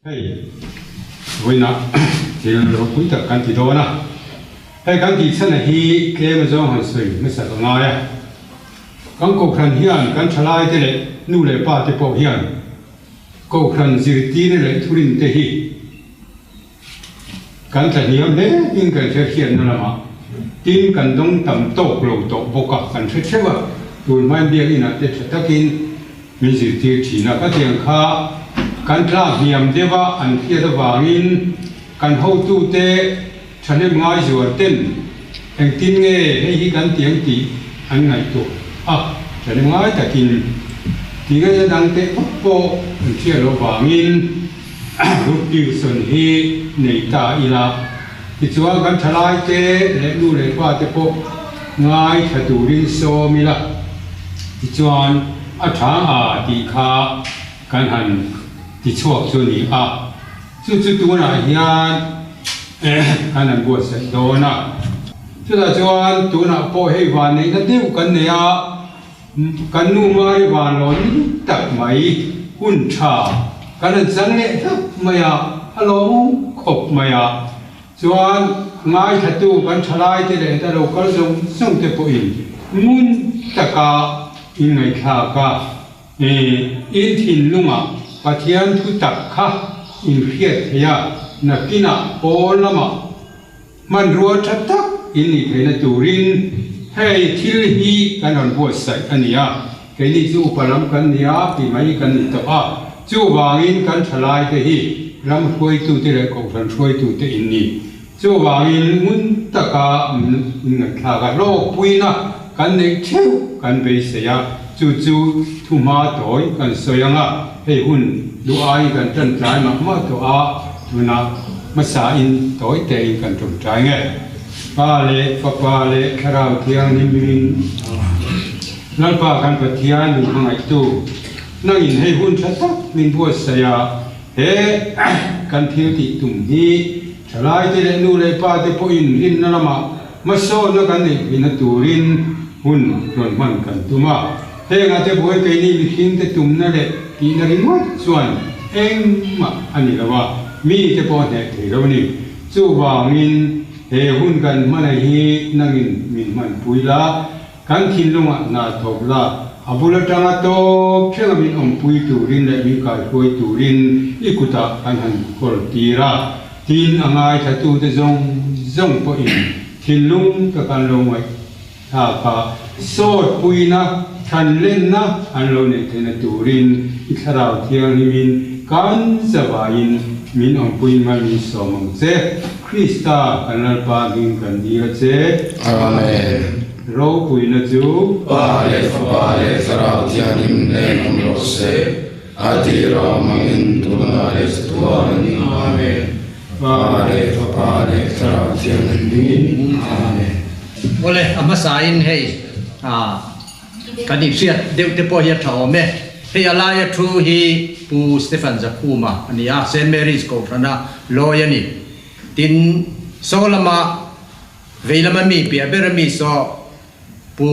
Hey, với nè, thì nó cũng tập căn thì đó nè. Hey, căn thì sao này hi cái mà giống hàng sợi mới sao ngài à? Căn Kohhran hiền, căn trả lại thế này, nu lại ba thế bộ hiền. Kohhran chỉ tin này Thurin thế hi. Căn trả niệm đấy, nhưng căn sẽ hiền nó là mà. Tin căn đông tầm tốc lầu tốc bốc cả căn sẽ chết vào. Tuần mai biết đi nè, để sẽ tác in mình chỉ tiêu chỉ là các tiếng khác. Căn tra hiểm thế và anh kia đó vàng in căn hậu tu tê cho nên ngay rồi tên anh tin nghe hay căn tiếng tí anh ngày tuổi cho nên ngay ta tin thì cái đang tê bắt bộ anh kia đó vàng in lúc điều xuân hi này ta ila thì chúa căn trả lại tê để nu để qua tê bộ ngay thật đủ linh số mi la thì chúa tháng thì khá căn hànhที่ชอบส่วนนี้จุดตัวน่ะเฮียอันนั้นบวชเสร็จโดนน่ะจุดจวนตัวน่ะพอให้วานนี้นั่นเดียวกันเนี่ยกันนู่นไม่วานหล่นตักไหมหุ่นชากันนั้นจังเนี่ยทับไม่ฮัลโหลขบไม่จวนง่ายทัดตัวกันฉลาดที่เลยแต่เราก็ส่งเตปอินมุนตะกาอินไงข้ากะอินทินลุงปะเทียนทุตักข้าอินเพียรเทียนักกินาโอละมามันรัวชัดทักอินนี่เป็นตูรินให้ทิลฮีกันอันบวชใส่อันนี้แค่นี้จูปรำกันเนี่ยปีไม่กันนี่ตัวจูวางอินกันฉลาดเทียรำช่วยตัวเตะก็กันช่วยตัวเตะอินนี่จูวางอินมุนตะกานักข้ากันโลกปุยนะกันเด็กเชี่ยวกันไปเสียจู่ทุ่มมาต่อยกันสวยงามให้หุ่นดูไอ้กันจนใจมากตัวดูนะมาสาอินต่อยเตะกันจนใจไงป้าเล่ป้าเล่คราวเที่ยงนิมินนั่นป้ากันปะเทียนอยู่ข้างในตู้นั่งอินให้หุ่นชัดทักมินบัวเสียเฮ้กันเที่ยวติตุ่มนี้ฉลาดที่เล่นดูเลยป้าที่พออินรินนั่นละมาโซ่นักกันนี่อินตูรินหุ่นรอนมันกันตัวมาเฮ้งอาจจะบ่อยไปนี่หินแต่ตุ่มนั่นแหละที่นั่นเองว่าส่วนเองมาอันนี้ก็ว่ามีแต่พอเนี่ยที่เรานี่จู่ว่ามินเฮหุ่นกันมันไอ้นั่งอินมินมันปุยละกันทินลงน่าทบละอาบุลจังโตเชื่อมินอมปุยตูรินและมีการปุยตูรินอีกุตาอันหันกอลตีระทินอ่างไอทัตุจะจงปอินทินลุงกับการลงไว้ถ้าพาโซดปุยนะทันเล่นนะอันเราเนี่ยเทนตูรินอิคราวเทียงนิมินกันสบายินมินอมปุยมันมีสมองเจคริสตากันนัลปากินกันดีเจอาเมนเราปุยนะจูปาเลสราวเทียงนิมินเล่นอมโรเซอาทิรามังอินตุนาเลสตัวนิอาเมนปาเลสราวเทียงนิมินอาเมนโอเลอามาสาอินให้กันอีกเสียเดี๋ยวจะพอเห็นถอมเนี่ยที่อะไรทรูฮีปูสเตฟานจะคูมาอันนี้เซนต์แมรี่สโกฟนะลอยนี่ตินโซลามาเวลามันมีเปียเบรมีโซปู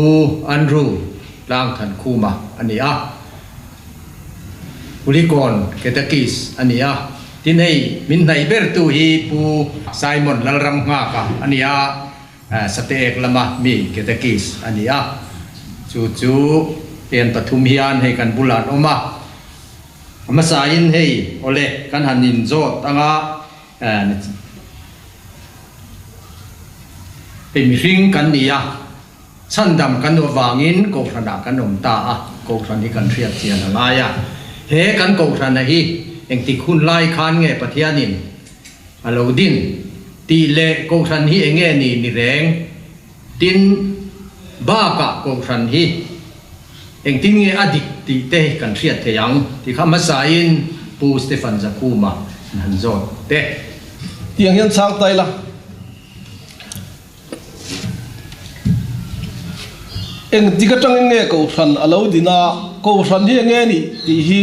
อันรูล่างทันคูมาอันนี้อุลิกอนเกตกิสอันนี้ตินให้มินไนเบรตูฮีปูไซมอนลารัมงากะอันนี้สเตกละมามีเกตกิสอันนี้จู่เปลี่ยนปฐุมฮิอันให้กันบุลาดออกมาสายินให้โอเลกันหันนินโจตั้งเป็นริงกันนี่ชั้นดำกันวางอินโกขนาดกันนมตาโกขนาดนี้กันเทียบเทียนอะไรเฮกันโกขนาดนี้เองติคุณไล่คันเงยปะเทียนินอโลดินตีเล่โกขนาดนี้เองเงนี่นี่แรงดินบ้ากะโกขนาดนี้เองที่เงยอดีตตีเตะกันเทียบเทียงที่ข้ามาสายินปูสเตฟานจะคูมาหันโจเตะเตียงยันช่างไตละเองที่กระจังเงยโกขนาดอโลดินาโกขนาดนี้เงยนี่ที่ฮี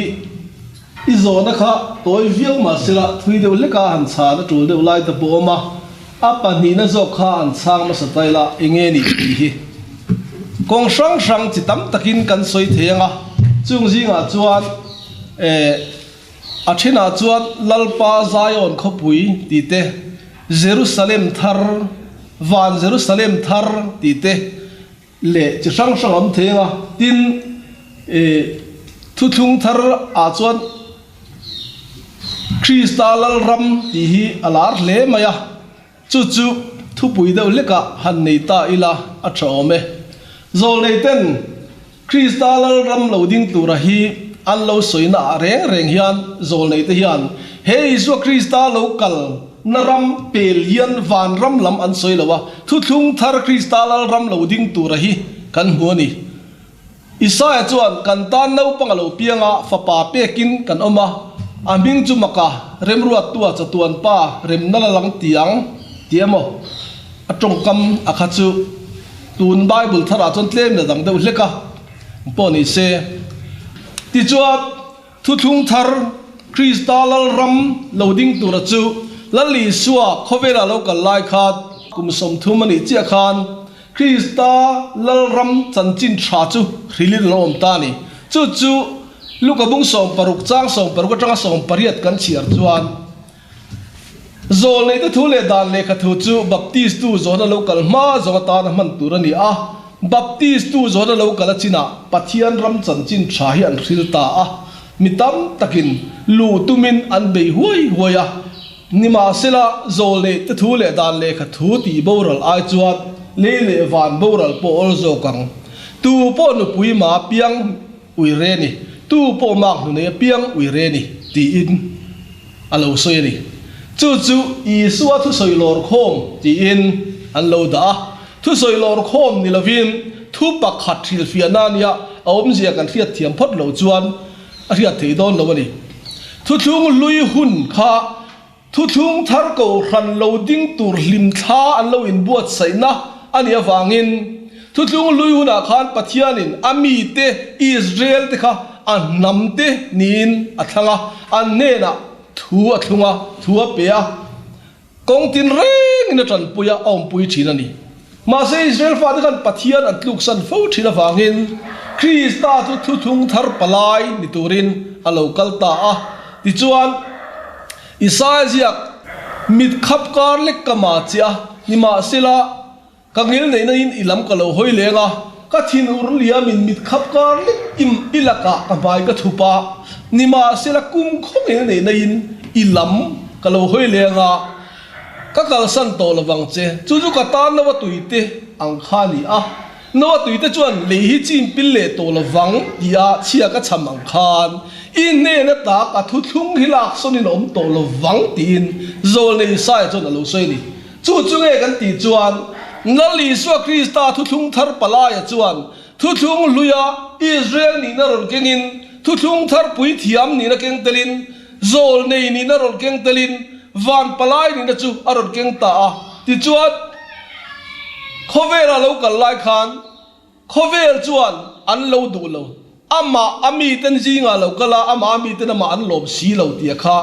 อิโซนะคะตัววิวมาสิละทุยเดียวเล็กหันชาและจูเดียวไล่ตะโบมาอัปปะนีน่ะจบข้าหันช่างมาสไตละเองเงยนี่ที่ฮีกองช่างจิตตั้มตะกินกันสวยเทียงจุงจิงจวน achina chuan lalpa Zion khopui ti te Jerusalem thar van Jerusalem thar ti te le chi sang sang am thenga tin thu thung thar a chuan Krista lal ram ti hi alar hle maya chu thu pui deuh leka han nei ta ila a thawme zol nei ten Krista lal ram lo ding tura hi an lo soina reng hian zol nei te hian he isu Krista lo kal na ram pel hian van ram lam an soi lowa thu thung thar Krista lal ram lo ding tura hi kan huani Isaiah chuan kan tan no pangalo pianga fa pa pekin kan oma aming chu maka remruat tua chatuan pa rem nalalang tiang tiamo atong kam akhachu tun Bible thara chon tlem na dang deuh hleka poni se ti chuat thu thung thar Krista lal ram loading tura chu lali suwa khovela local lai khat kum som thumani chia khan Krista lal ram chanchin tha chu rilin lom ta ni chu lukabung som paruk chang som paruk tanga som pariat kan chiar chuan zol nei te thule dan le kha thu chu baptist tu zona local ma zonga ta na man turani a baptist tu zona local china pathian ram chanchin tha hi an ril ta a mitam takin lu tumin an be huaya nima sela zol nei te thule dan le kha thu ti boral ai chuan le van boral po ol zo kang tu po nu pui ma piang ui re ni tu po mak nu ne piang ui re ni ti in alo soi ni chu Isua thu soi lor khom ti in an lo da thu soi lor khom ni lovin thu pakhat thil fiana nia awm zia kan riat thiam phot lo chuan a riat thei don lo ni thu thung lui hun kha thu thung thar ko ran lo ding tur lim tha an lo in buat saina ani awangin thu thung lui huna khan pathianin ami te Israel te kha an namte nin athanga an nena thu athunga thu apea kong tin reng in tran puya om pui thina ni ma se Israel fa de kan pathian an tluk san fo thina wangin Krista thu thung thar palai ni turin a local ta a ti chuan Isaiah mit khap kar lek kama chia ni ma sela kangil nei na in ilam ka lo hoi lenga ka thin ur lia min mit khap kar lek im ilaka ka bai ka thupa ni ma sela kum khong nei na in ilam ka lo hoi lenga ka kal san to lawang che chu ka tan na wa tuite ang khani a no tuite chuan le hi chim pil le to lawang dia chia ka chamang khan in ne na ta ka thu thung hilak sonin om to lawang tin zol nei sai chon alo soi ni chu nge kan ti chuan nali swa Krista thu thung thar palaya chuan thu thung luya Israel ni na ron kengin thu thung thar pui thiam ni na keng telin zol nei ni na ron keng telin van palai ni na chu aron keng ta a ti chuan khovela local lai khan khovel chuan an lo du lo ama ami ten jinga lo kala ama ami ten ma an lom si lo tia kha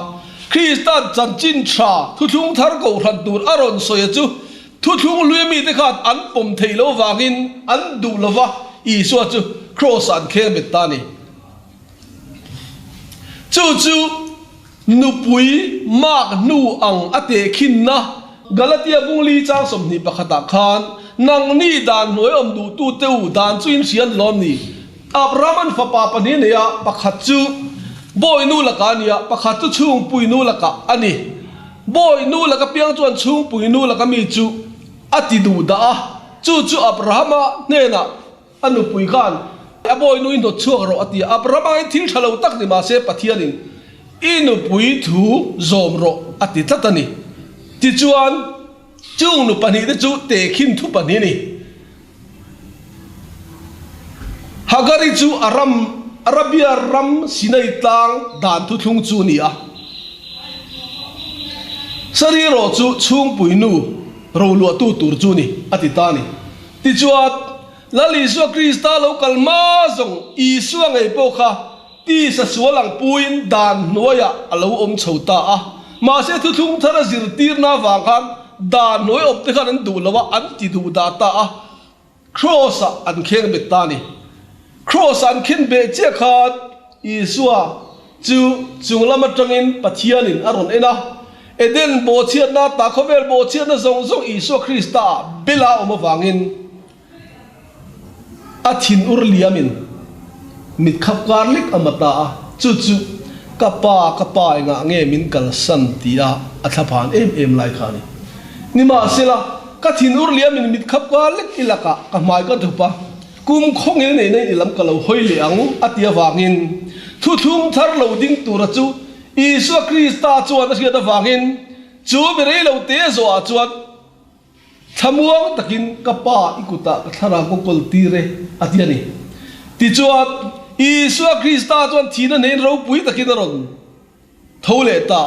Krista chanchin tha thu thung thar ko ran tur aron soya chu thu thung lui mi te khat an pom thei lo wangin an du lova Isu chu cross an khe betani chu nu pui mak nu ang ate khinna Galatia bungli chang som ni pakhata khan nang ni dan noi om du tu teu dan chuin sian lom ni Abrahaman fa pa pani ne ya pakhat chu boy nu laka nia pakhat chu chung pui nu laka ani boy nu laka piang chuan chung pui nu laka mi chu ati du da chu Abrahama ne na anu pui khan a boy nu in do chuak ro ati Abrahama thil thalo tak ni ma se pathianin inu pui thu zom ro ati tatani ti chuan chung nu pani de chu te khin thu pani ni Hagari chu Arabia ram sinai tang dan thu thung chu ni a sari ro chu chung pui nu ro lu tu tur chu ni ati ta ni ti chuat lali su Krista local ma zong Isu ngai po kha ti sa sualang puin dan noya alo om chhota a ma se thu thung thara zir tir na wang khan dan noi op te khan an du lawa an ti du da ta a cross an kheng betani cross an khin be che khat Isua จูจุงลำจังอินปัทยานินอารอนเอ็นะเอเดนโบเชียนนาตาคเวลโบเชียนนาทรงอิสุคริสต์เบลาอมฟังอินอาทินอุรเลียมินมิดขับการลิกอมตาจู่กับป้าเงมินกัลสันติอาอัฐพานเอ็มไลขานีนี่มาเสละกัทินอุรเลียมินมิดขับการลิกอิลักะกับหมายก็ถูกปะกุมคงอินในอิลำกะเราหอยเหลียงอัตยาฟังอินทุ่งทาร์เราดิ้งตัวจู่อิสุคริสต์จวนที่จะฟังอินจู่เบรย์เราเตะจวนทำวังตะกินกับป้าอิกุตะทารากุกลตีเรอัตยานีที่จวนอิสุคริสต์จวนที่นั่นเองเราปุยตะกินรอนทูเลตา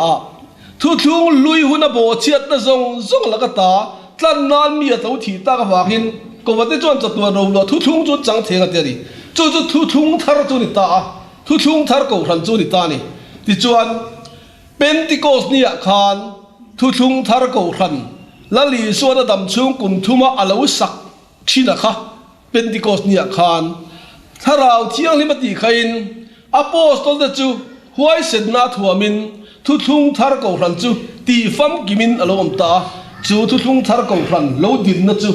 ทุ่งลุยหุ่นบ่เชียดนะซงละกตาตั้งนานมีตัวที่ตากฟังอินก็ว่าที่จวนจัตัวเราละทุ่งจวนจังเทงอัตยานีจู่ทุ่งทาร์จวนตาทุ่งทาร์กูรันจวนตานี่ที่จวนเป็นติโกสเนี่ยขานทุ่งทาร์กูรันละลีส่วนดำช่วงกุมทุมาอลาวสักที่นะคะเป็นติโกสเนี่ยขานถ้าเราเที่ยงลิมติขันอโปสตอลจะจูหวยเสนาทัวมินทุ่งทาร์กูรันจูตีฟัมกิมินอลาวมตาจูทุ่งทาร์กูรันโลดินนะจู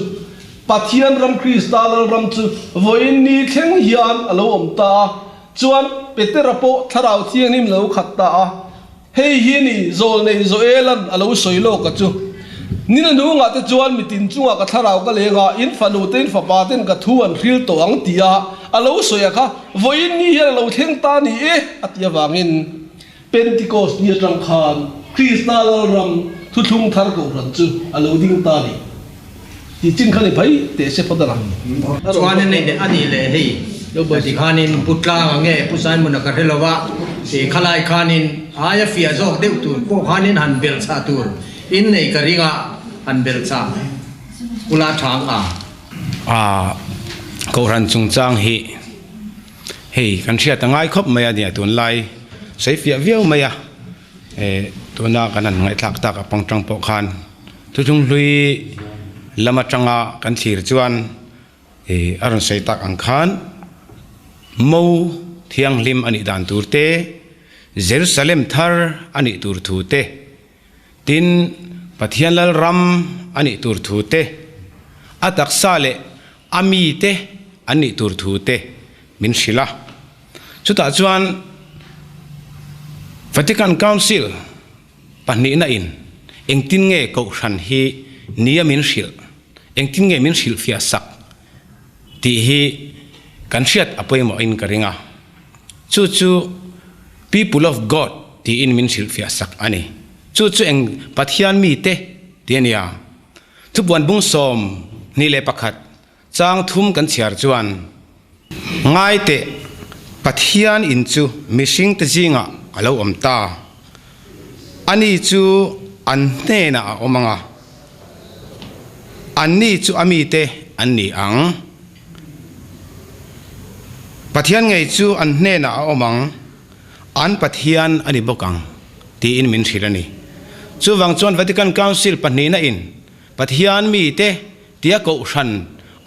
ปัทยันรัมคริสตาลรัมจูวันนี้เข่งยานอลาวมตาจวนเปเตอร์โปถ้าเราเที่ยงนิมเลวขัดตาเฮียนี่โซลในโซเอลันอลาวสวยโลกจูนี่นั่นดูงาแต่จวนมิตินจุงกับถ้าเราก็เลยงาอินฟันูเต็นฟ้าปาเต็นกับทวนริลตัวอังตีอาอลาวสวยค่ะวันนี้เราเที่ยงตานี่อัตยาวังอินเป็นติโกสเนี่ยจังคานคริสตาลรัมทุ่งทาร์กูรันจูอลาวดิ้งตานี่ที่จริงขันไปเตะเสพตระจวนนี่เด็กอันนี้เลยเฮ้ยที่ขานินพุทธลางเงี้ยผู้ชายมันก็เรียกว่าที่ขลายขานินอายฟิอาโจกเด็กตัวพวกขานินหันเบลซาตูร์อินในกริงาอันเบลซาอุลาทางโกรันจุงจางเฮกันเชียตั้งไงครบไหมเนี่ยตัวไล่ใส่เฟียเวียวไหมตัวน่ากันนั่นไงทักกับปังจังปอคันทุกจงลุยละมาจังกันทีรจวนอารมณ์ใส่ตักอังคารมูเที่ยงลิมอันนี้ด่านตูร์เตเยรูซาเล็มทาร์อันนี้ตูร์ทูเตตินปัทยันลรัมอันนี้ตูร์ทูเตอัตักซาเลอามีเตอันนี้ตูร์ทูเตมินชิลาสุดท้ายจวนVatican Council ปันนี้น่ะอินเอ็งตินเงกชันฮีนิยมินชิลเอ็งตินเงมินชิลฟิอาสักที่ฮีกันเชียดอภัยมาอินกริงาจู่ people of God ที่อินมินชิลฟิอาสักอันนี้จู่เอ็งปัทยันมีเตเดียนี่ทุกวันบุ้งสมนี่เลยปักขัดจางทุ่มกันเชียร์จวนง่ายเตปัทยันอินจู่มิชิงตจิงะอลาวตาอันนี้จู่อันเนน่ะอมังะอันนี้จู่อามีเตอันนี้อังปัทยันไงจู่อันเนน่ะอมังอันปัทยันอันนี้บกังที่อินมินชิลนี่จู่วังจวน Vatican Council ปันนี้น่ะอินปัทยันมีเตที่อากูชัน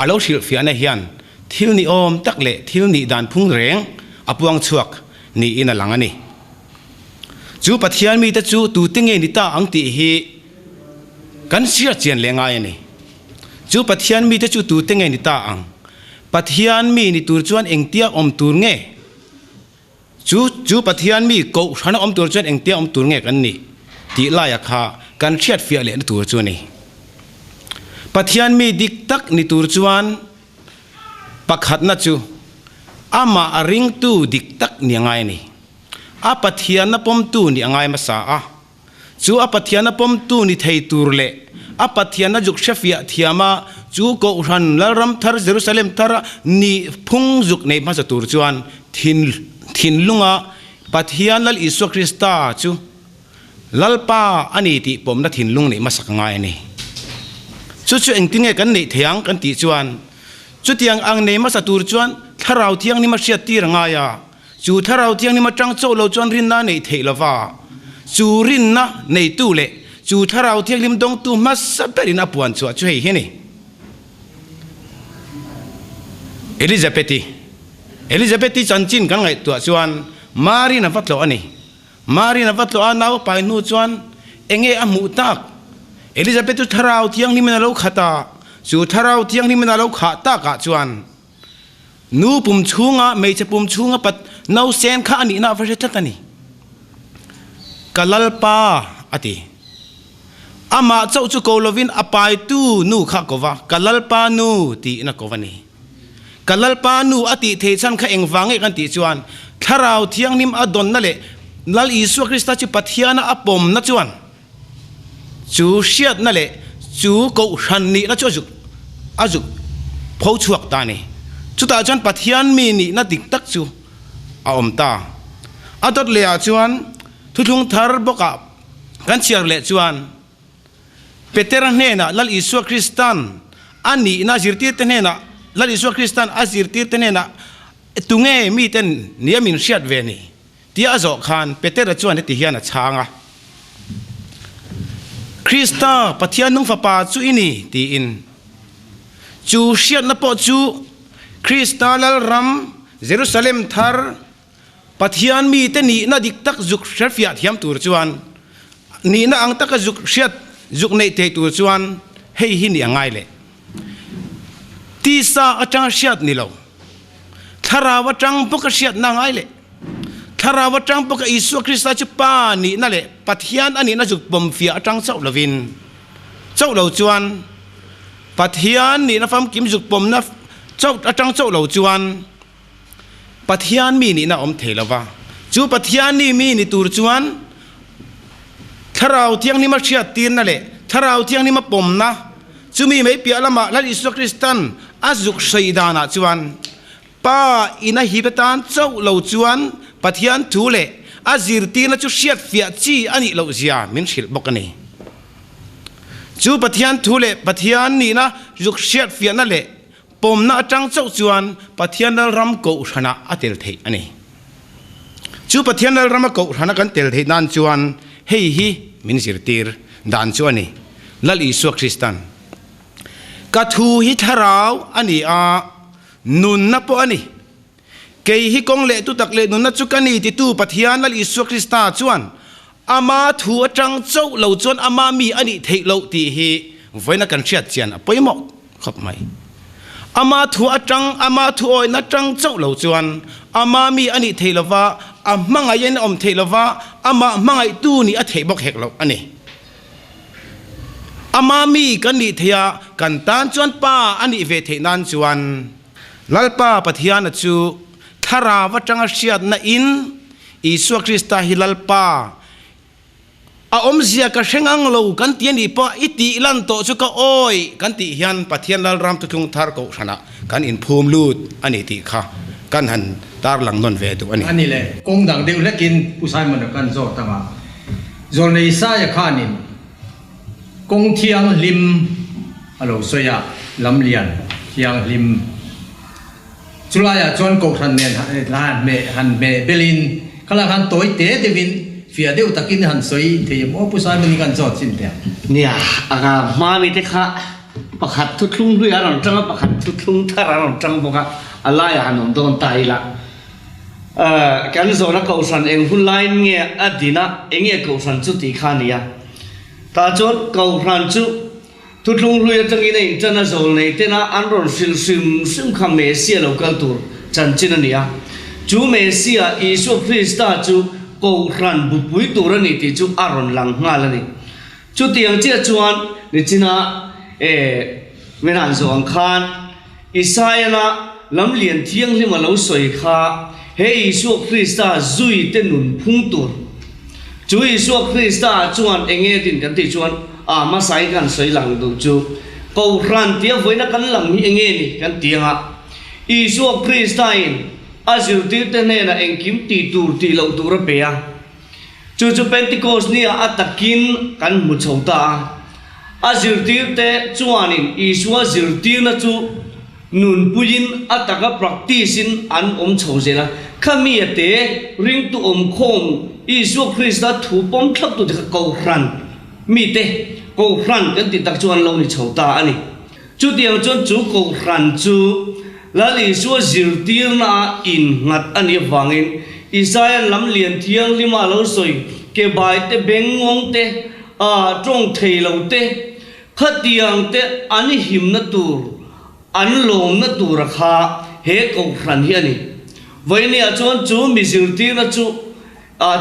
อลาวชิลฟิอันเฮียนทิลนี่ตักเละทิลนี่ด่านพุ่งแรงอปวงชวกนี่อินหลังอันนี้จู่ปัทยันมีแต่จู่ตูติงเงนิตาอังติฮีกันเสียเจียนเลงไงนี่จู่ปัทยันมีแต่จู่ตูติงเงนิตาอังปัทยันมีนี่ตูจวนเอ็งเตียตูเงจู่ปัทยันมีกูฉันตูจวนเอ็งเตียตูเงกันนี่ที่ลายค่ะกันเชียดเฟียเลนตูจวนนี่ปัทยันมีดิกตักนี่ตูจวนปักหัดนะจู่อามาอริงตูดิกตักนี่ไงนี่อาปัทยันนับปมตูนี่ง่ายมาสาจู่อาปัทยันนับปมตูนี่ไทยตูร์เล่อาปัทยันนัจุกเชฟยาที่มาจู่ก็รันลารัมทาร์เยรูซาเล็มทาร์นี่พุ่งจุกในมาสตูร์จวนทินลุงปัทยันลลอิสุคริสตาจู่ลลป้าอันนี้ที่ผมนัดทินลุงนี่มาสักง่ายนี่จู่เอ็งติงเงกันนี่เถียงกันตีจวนจู่เถียงอังในมาสตูร์จวนถ้าเราเถียงนี่มาเชียตีร์ง่ายจู่ถ้าเราเที่ยงนี่มาจังโจ้เราจวนรินน่ะในเทลว่าจู่รินน่ะในตู้เละจู่ถ้าเราเที่ยงริมดงตู้มาสับเปรินอปวนชัวช่วยเห็นนี่เอลิซาเบธีจันจินกันไงตัวจวน มารีนวัตโลอันนี้มารีนวัตโลอันเอาไปนู่นจวนเองอามุตักเอลิซาเบตุทาราวเที่ยงนี่มันเราขัดตาสู่ทาราวเที่ยงนี่มันเราขัดตากะจวนนูปุ่มชูงะไม่จะปุ่มชูงะปัดนาเซนข้าอันนี้น่าฟังชัดนี่กะลัลปาอติอามาเจ้าจุโกลวินอปายตูนูข้ากว่ากะลัลปานูตีนักกว่านี่กะลัลปานูอติเทชันข้าเองฟังเอกันติจวนทาราวเที่ยงนิมอดอนนั่นแหละลัลอิสุคริสต์จุปัทยานะอปมนัจวนจูเชียดนั่นแหละจูโกชันนี่นัจจุอาจุพอชวกตานี่จุดอาจารย์ปัทยานมีนี่นัดดิกตักจูอาอมตาอาตัดเลยอาจวนทุกทารบกับกันเชียร์เลยจวนเปเตอร์เนน่ะลัลอิสุคริสตันอันนี้น่าจิรตีเตเนน่ะลัลอิสุคริสตันอาจิรตีเตเนน่ะตุงเอมีเตนเนี่ยมินเชียดเวนี่ที่อาจจะขันเปเตอร์จวนที่เฮียน่ะช้างอ่ะคริสต์ปัทยานุงฟ้าป่าจูอินี่ตีอินจูเชียดนับปอจูคริสต์ลัลรัมเยรูซาเล็มทาร์ปัทยานมีเตนี่น่าดิกตักจุกเชฟยาที่ยามตัวจวนนี่น่าอังตักจุกเชียดจุกในเตตัวจวนเฮ้ยหินยังไงเลยที่ซาอาจารย์เชียดนี่เราทาราวจังพวกเชียดนั่งไงเลยทาราวจังพวกอิสุคริสต์จุปานี่นั่นแหละปัทยานอันนี้น่าจุกบ่มเฟียจังเจ้าละวินเจ้าเราจวนปัทยานนี่นะฟังกิมจุกบ่มนะเจ้าจังเจ้าเราจวนปัทยานมีนี่นะอมเทลวะจูปัทยานนี่มีนี่ตูรจวนถ้าเราเที่ยงนี่มาเชียตีนนั่นแหละถ้าเราเที่ยงนี่มาปมนะจูมีไม่เปียละมาลัลอิสุคริสตันอาจุกชัยดานะจวนป้าอินะฮิบตันเจ้าเราจวนปัทยานทูเลอาจิรตีนะจูเชียดเฟียจีอันนี้เราเสียมินชิลบอกกันนี่จูปัทยานทูเลปัทยานนี่นะจุกเชียดเฟียนั่นแหละปมน่าจังเจ้าจวนปัทยานนัลรัมโกชนะอัติลเทอันนี้จูปัทยานนัลรัมโกชนะกันเตลเทนันจวนเฮ้ยฮิมินสิรตีร์ดันจวนนี่ลัลอิสุคริสตันกัทูฮิทาราวอันนี้นุนนับปอันนี้เกยฮิกงเล่ตุตักเล่นุนนัจุกันนี่ติตูปัทยานลัลอิสุคริสตาจวนอามาทัวจังเจ้าเหล่าจวนอามามีอันนี้เทเหล่าตีฮิไว้นักกันเชียดเจียนไปหมดขับไหมอามาทัวจังอามาทัวนัจังเจ้าเหล่าจวนอามามีอันนี้เทลวะอามังไงยันอมเทลวะอามามังไงตู้นี่อัเทบอกเหกเราอันนี้อามามีกันนี่เทียกันตานจวนป้าอันนี้เวทนันจวนลัลป้าปะเทียนจูทาราวจังเชียดนาอินอิสุคริสตาฮิลัลป้าอมเสียกระเชงังโลกันเตียนอีปะอิติลันโตชุกโอยกันติยันปะเทียนลัลรัมตุทุงทาร์โกชนะกันอินภูมิลูดอันนี้ติค่ะกันหันตาร์หลังนนเวตุอันนี้เลยกงดังเดียวเล็กินผู้ชายมันกันโจตั้งอ่ะโจในสายข้านินกงเทียงลิมฮัลโหลสวยลำเลียนเทียงลิมจุลายจวนโกขันเมนหันเมเบลินขลังหันตัวเตะเดวินเฟียเดียวตะกินหันสวยเทียมโอ้ผู้ชายมันกันจอดสินเดียเนี่ยมามีแต่ข้าประคัดทุกทุ่งด้วยอารมณ์จังประคัดทุกทุ่งทารารมณ์จังบอกว่าอะไรหันโดนตายละการโซนเขาสันเองหุ่นไล่เงี้ยอดีนะเองเงี้ยเขาสันจุดที่ข้านี่ตาจดเขาสันจุดทุกทุ่งด้วยจังกินเองจันทร์โซนเนี่ยเจ้าอันรอนซึมคำเมสเซียเรากันตัวจันจินนี่จูเมสเซียอิสุคริสต์จูกูรันบุปุยตัวนี่ที่จูอารอนหลังงาลนี่จูที่ยังเจ้าจวนนี่จีน่าเวนันสวงคานอิสายนะลำเลียนเที่ยงที่มาเราสวยข้าเฮอิสุคริสต์จุยเตนุนพุ่งตัวจูอิสุคริสต์จวนเองดินกันที่จวนมาใส่กันสวยหลังดูจูกูรันเที่ยวไว้นักกันหลังนี้เองนี่กันเตียงอิสุคริสต์อาจิรติเตเนนะเองคิมตีตูร์ตีเหล่าตัวเปียจู่ๆเพนติโคสนี่อัตกินกันมุดชาวตาอาจิรติเตจวนนินอิสุอาจิรตินะจู่นุนปุยินอัตกับ practice อันชาวเจนะขมีเตริงตุคมอิสุคริสต์ถูปมทับตุเด็กกูรันมีเตกูรันกันติดตักจวนเหล่านี้ชาวตาอันนี้จู่เดียวจนจู่กูรันจู่ลัลอิสุจิรตีร์น่าอินงัดอันนี้ฟังอิน Israel lam liền thiêng lima lâu rồi cái bài te beng ngong te trong thầy lâu te khát tiếng te anh him na tu anh lom na tu rakha he Kohhran hi ani vậy nè chuan chú mi zir ti na chú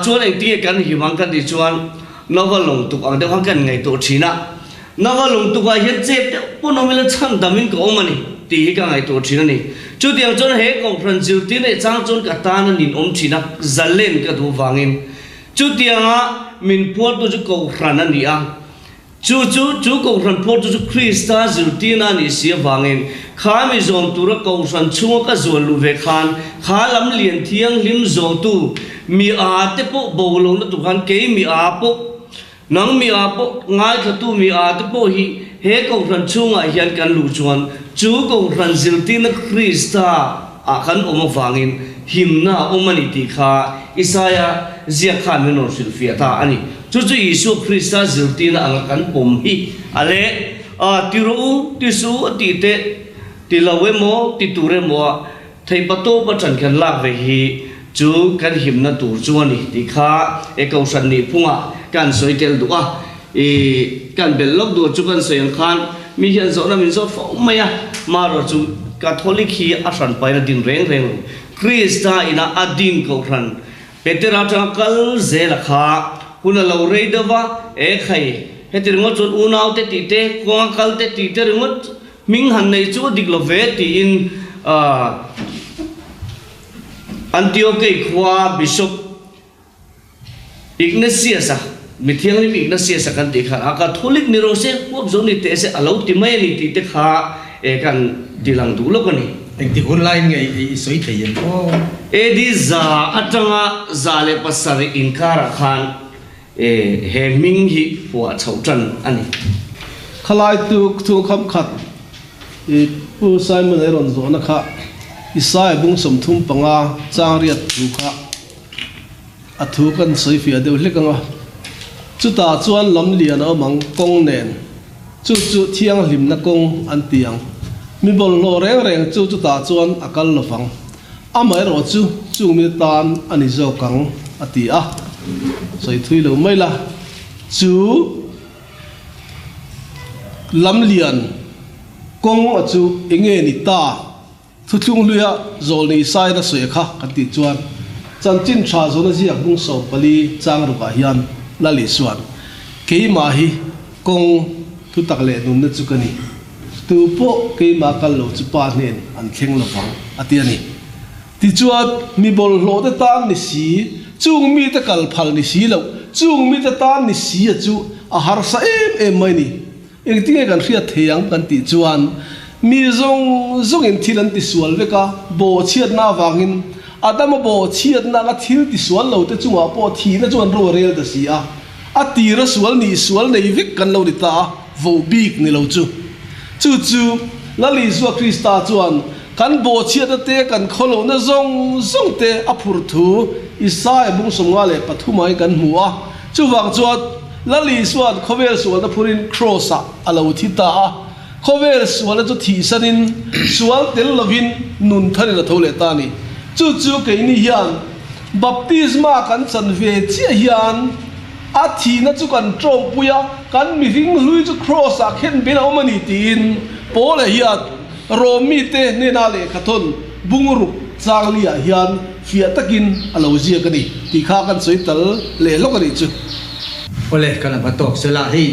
chuan anh ti kan himang kan di chuan nova long tu ang de hang kan ngai to thina nova long tu ga hian chep te ponomila chan damin ko mani ti ka ngai to thina ni chu tiang chuan he Kohhran zir ti ne chang chuan ka ta na nin thina zalen ka du wangin chu tianga min phuat tu chu Kohhran ani a chú Kohhran phuat tu chu Krista zir ti na ni sia wangin khá mi zom tu ra Kohhran chung ka zon lu ve khan khá lam liền thiang lim zom tu mi te po bolong na tu khan ke mi po nang mi po ngai tha tu mi te po hi he Kohhran chung a hian kan lu chuan chú Kohhran zir ti na Krista khan wangin himna omani ti kha Isaiah zia khan min sil fia ta ani chu Isu Krista zir ti na ang kan pom hi ale tiru tisu ti te ti lawe mo ti ture mo thei pato pa chan kan lak ve hi chu kan himna tur chuani ti kha e Kohhran ni phunga kan soitel du kan bellok du chu kan soyang khan mi hian zo na min zo fo maya ma ro chu Catholic hi a san pai na din reng Krista ina adin Kohhran petera cha kal zela kha kuna lo rei dawa e khai hetir ngo chun unau te ti te ko kal te ti te ngot Minh hẳn này chỗ địch là về thì in Antioch khoa Bishop Ignatius mình thiêng lên Ignatius kan ti kha Catholic ni ro se quốc giống ni te se alo ti mai ni ti te kha kan ti lang du lo kan ni anh ti hun lai ngai soi thei yen o di za atanga za le pasari inkara khan he ming hi wa chau tran ani khalai tu kham khat pu Simon Aaron zo na kha Isai bung som thum panga chang riat thu kha athu kan soi fia deu hlekanga chu ta chuan lam lian a mang kong nen chu thiang lim na kong an tiang mi bol lo reng chu ta chuan akal lo fang amai ro chu mi tan ani zo kang ati a soi thui lo mai la chu lam lian kong achu enge ni ta thu thung luya zol ni sai na soi kha kati chuan chan chin tha zo na ji bung so pali chang ru ka hian la li suan ke ma hi kong thu tak le nun na chu kani tu po ke ma kal lo chu pa nen an thleng lo wang ati ani ti chuan mi bol lo te tan ni si chung mi te kal phal ni si lo chung mi te tan ni si chu a har sa em mai ni eng tinge kan khia theyang kan ti chuan mi zong in thilan ti sual veka bo chiat na wangin adama bo chiat na ga thil ti sual lo te chunga po thi na chuan ro rel da si a tira sual nei vek kan lo ri ta vo bik ni lo chu la li zu Krista chuan kan bo chiat te kan kholo na zong te aphur thu Isai bung somnga le pathumai kan hua chu wang chuat la li suan khovel sual na phurin cross alo thita khovel sual chu thi sanin sual tel lovin nun thani la thole ta ni chu ke ni hian baptisma kan chan ve chi hian a thi na chu kan trom puya kan mi ring hlui chu cross a khen bin omani tin pole hiat romi te ne na le khathon bunguru changlia hian fia takin alo zia kani ti kha kan soital le lokani chu ole kana batok sela hi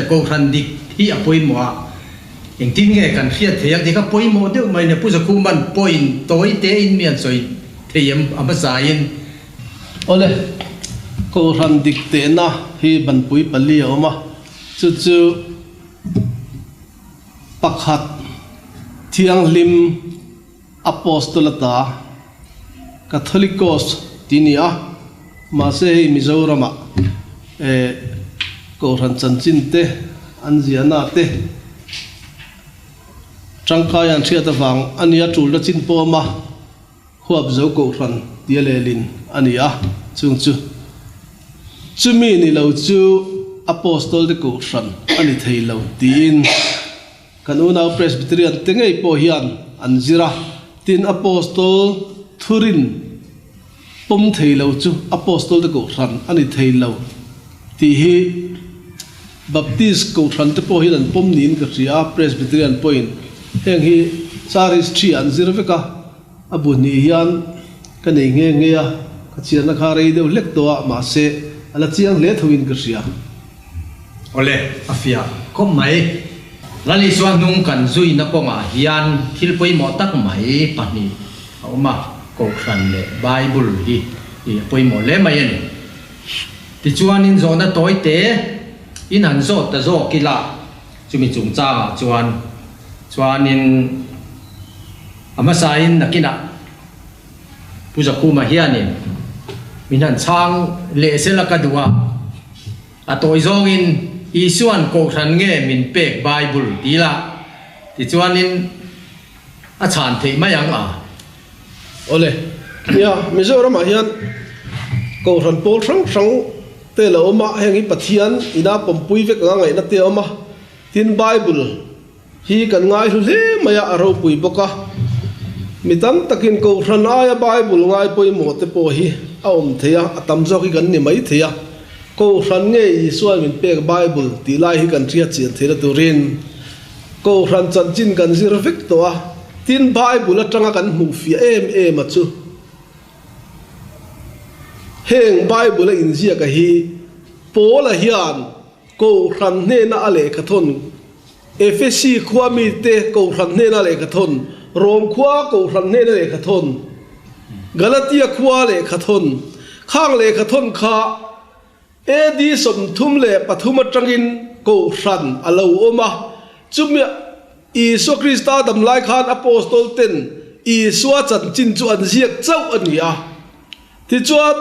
Kohhran dik hi apoi mo eng tin nge kan khia theyak dikha poi mo de mai ne pu za ku man point toi te in mian soi theyem aba zain ole Kohhran dik te na hi ban pui pali oma chu pakhat thiang lim apostolata Catholicos tinia ma se hi Mizorama Kohhran chanchin te anziana te trangkhayan thia ta wang ania tul da chin poma huap zo Kohhran tialelin ania chu mi ni lo chu apostol de Kohhran ani thei lo tin kanuna presbyterian tengei po hian anzira tin apostol Thurin pom thei lo chu apostol te Kohhran ani thei lo ti hi baptist Kohhran te po hi an pom nin ka ria presbyterian point heng hi charis thi an zir veka abu ni hian ka nei nge a ka chian na kha rei deuh lek to a ma se ala chiang le thuin ka ria ole afia kom mai lali suan nung kan zui na ponga hian thil poi mo tak mai pani oma Kohhran le Bible hi poi mo le mai ani ti chuan in zona toy te in han zo ta zo kila chumi chungchang chuan in ama sain nakina puja kuma hianin minan chang le sela kadua atoi zong in isuan Kohhran nge min pek Bible tila ti chuan in a chan thei mayang a ole ya Mizoram a hian Kohhran pol sang te lo ma heng hi pathian ina pompui vek nga ngai na te oma tin Bible hi kan ngai hu le maya aro pui boka mitam takin Kohhran aya Bible ngai poi mo te po hi a theya atam zo ki kan ni mai theya Kohhran nge isuan min pek Bible ti lai hi kan ria chian thera Thurin Kohhran chan chin kan zir vek to a tin Bible atanga kan mu fi em a chu heng Bible in zia ka hi pola hian Kohhran ne na ale ka thon Efesi khwa mi te Kohhran ne na le ka thon Rom khwa Kohhran ne na le ka thon Galatia khwa le ka thon khang le ka thon kha edi som thum le pathum atangin Kohhran alo oma chumya Isu Krista dam lai khan apostol ten Isua chan chin chu an ziak chau ania ti chuan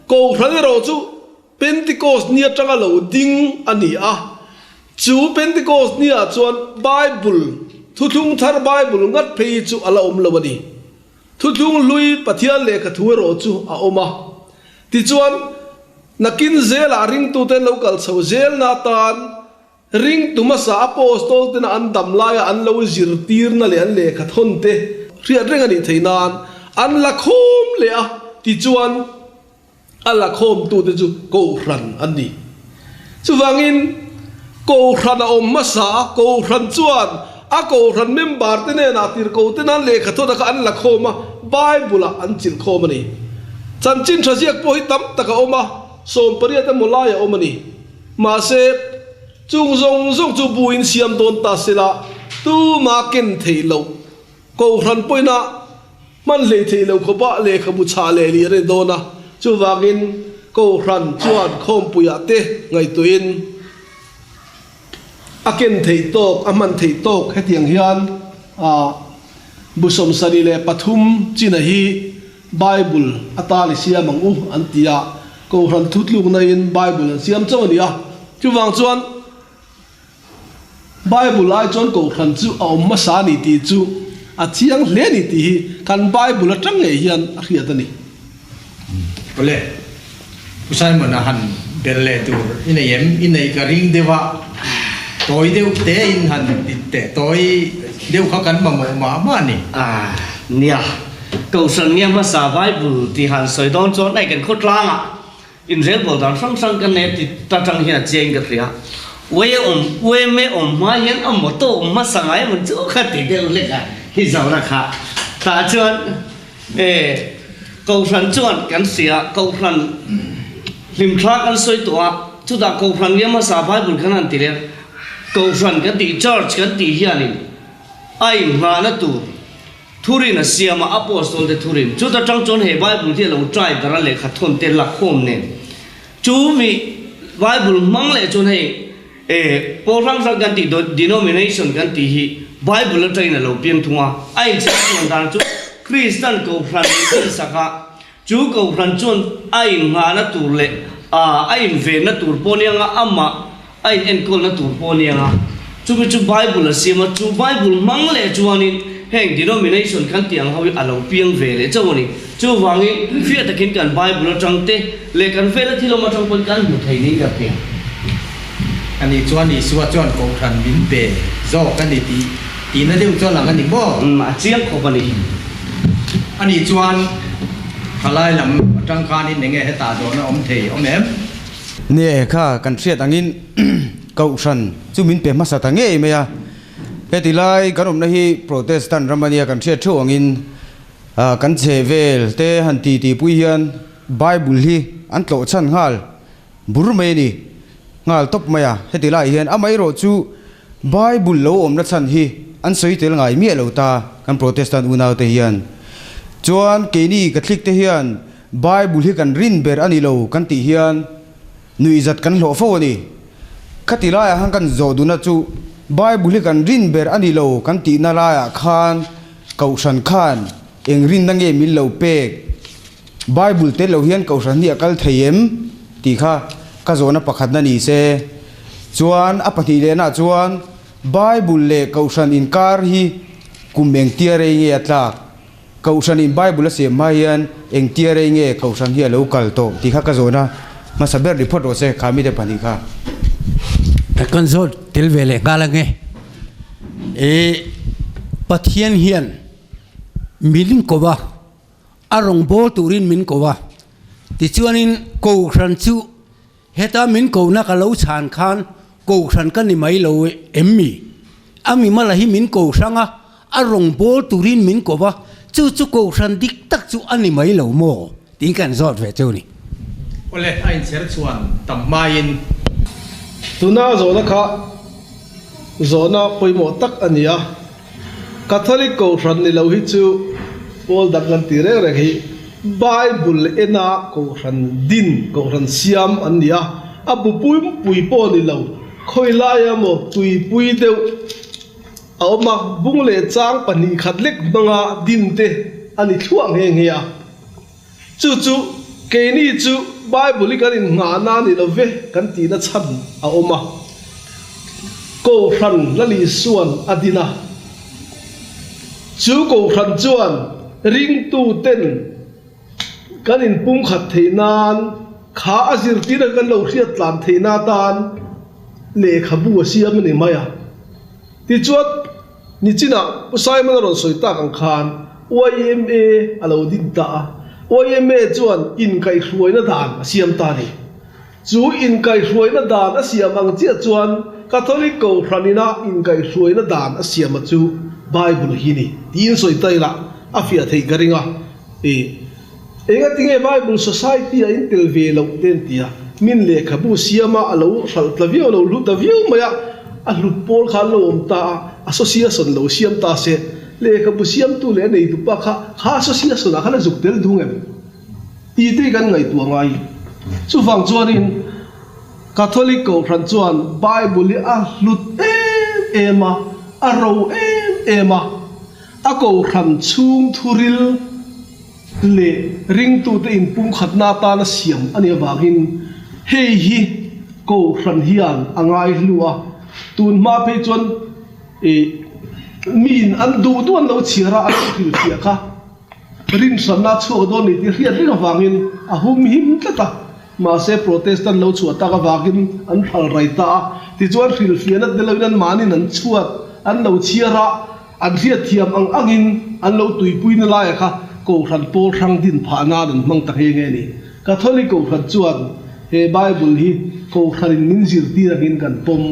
Kohhran ro chu Pentecost nia tanga lo ding ania chu Pentecost nia chuan Bible thuthung thar Bible ngat phei chu ala lo ani thuthung lui pathian le ka thu ro chu a oma ti chuan nakin zel a ring tu te local so zel na tan ring tumasa apostol ten an dam lai an lo zir tir na le an le ka thon te riat reng ani theinan an la khom le a ti chuan ala khom tu te chu Kohhran ani chu wangin Kohhran a om masa Kohhran chuan a Kohhran member te ne na tir ko te nan le ka thon ka an la khoma Bible an chil khom ani chan chin thasiak po hi tam taka oma som pariat a molaya omani ma se chung zong chu buin siam don ta sela tu ma ken theilo Kohhran poina man le theilo khoba le khabu cha le li re dona chu wangin Kohhran chuan khom puya te ngai tuin aken thei tok aman thei tok hetiang hian a busom sari le pathum china hi Bible atali siamang u antia Kohhran thutluk na in Bible siam chaw ania chu wang chuan Bible ai chon Kohhran chu a masa ni ti chu a chiang hle ni ti kan Bible atang nge hian a riat ani ole pusai mana han belle tu inai ka ring dewa toy deu te in han te toy deu kha kan ma ni nia Kohhran nia masa Bible ti han soi don chon ai kan khot lang a in rel bol dan sang kan ne ti ta tang hian cheng ka ria we me ma hian am to ma sangai mun chu kha ti deu le ka hi zau na kha ta chuan Kohhran chuan kan sia Kohhran lim thla kan soi to a chu da Kohhran nia masa Bible kan an ti le Kohhran kan ti church kan ti hian ai ma na tu Thurin a siama apostol de Thurin chu ta tang chon he Bible ti lo try dara le kha thon te la khom ne chu mi Bible mang le chon he porang sang kan ti denomination kan ti hi Bible try na lo pian thunga ai cha chon dan chu Christian Kohhran ni saka chu Kohhran chon ai nga na tur le ai ve na tur ponianga amma ai enkol na tur ponianga chu Bible a siama chu Bible mang le chuanin heng denomination kan tiang hawi alo piang vele chawani chu wangi fia takin kan Bible tangte le kan vela thilo ma tang pon kan mu thai ni ka pe ani chuan ni suwa chuan Kohhran min pe zo kan ni ti na deu chuan lang ani bo ma chiang ko bani ani chuan khalai lam tang khan in nge he ta do na om thei om em nè kha kan thiet angin Kohhran chu min pe ma sa ta nge me ya he ti lai kan om na hi protestant ramania kan thiet thu angin kan che vel te han ti pui hian bible hi an tlo chan ngal bur me ni ngal top maya he ti lai hian amai ro chu bible lo om na chan hi an soi tel ngai mi lo ta kan protestant unau te hian chuan ke ni ka thlik te hian bible hi kan rin ber ani lo kan ti hian nui zat kan lo fo ni khatila hang kan zo du na chu bible hi kan rin ber ani lo kan ti na la khan Kohhran khan eng rin na nge min lo pek bible te lo hian Kohhran ni akal thayem ti kha ka zona pakhat na ni se chuan apani le na chuan bible le Kohhran in kar hi kumeng tiare nge atlak Kohhran in bible se mayan eng tiare nge Kohhran hi lo kal to ti kha ka zona ma saber report ose khami de pani kha kan zot tilvele galange pathian hian milin kowa arong bo turin min kowa ti chuanin Kohhran chu heta min ko na ka lo chan khan Kohhran kan ni mai lo emmi ami mala hi min ko sanga arong bo turin min kowa chu Kohhran dik tak chu ani mai lo mo tin kan zot ve chu ni ole ain cher chuan tam main tuna zona kha zona poimo tak ania Catholic Kohhran ni lo hi chu Paul Dagan tire re hi Bible ena Kohhran din Kohhran siam ania abu pui po ni lo khoi la ya mo pui deu aw ma bung le chang pani khatlek banga din te ani thuang he ngia chu ke ni chu Bible kan in nga na ni lo ve kan ti na chan a oma Kohhran la li suan adina chu Kohhran chuan ring tu ten kan in pung khat theinan kha azir ti na kan lo hriat tlam theina tan le khabu siam ni maya ti chuat ni china usai man ron soita kan khan OIMA alo din ta OIMA chuan in kai hruaina dan asiam ta ni chu in kai hruaina dan asiam ang chia chuan Catholic Kohhranina in kai hruaina dan asiam chu Bible hi ni tin soitai la afia thei garinga enga tinge Bible society a intel ve lo ten tia min le khabu siama alo sal tlavio lo lu tavio maya a lut pol khan lo ta association lo siam ta se le khabu siam tu le nei tu pa kha association a khana zuktel dungem ti te kan ngai tu ngai chu wang chuanin Catholic Kohhran chuan Bible a lut ema a ro ema a Kohhran chung thuril le ring tu te in pung khatna ta na siam ani wangin hei hi Kohhran hian angai hlua tun ma pe chuan min an du tuan lo chira an thil thia kha rin sanna chu do ni ti riat ring wangin a hum him tata ma se protestant lo chu ta ka wangin an phal rai ta ti chuan thil fiana de lo nan manin an chuat an lo chira an riat thiam angin an lo tuipui na lai kha Kohhran pol rang din pha na dan mang ta he nge ni Catholic Kohhran chuan he Bible hi Kohhran in min zir ti rangin kan pom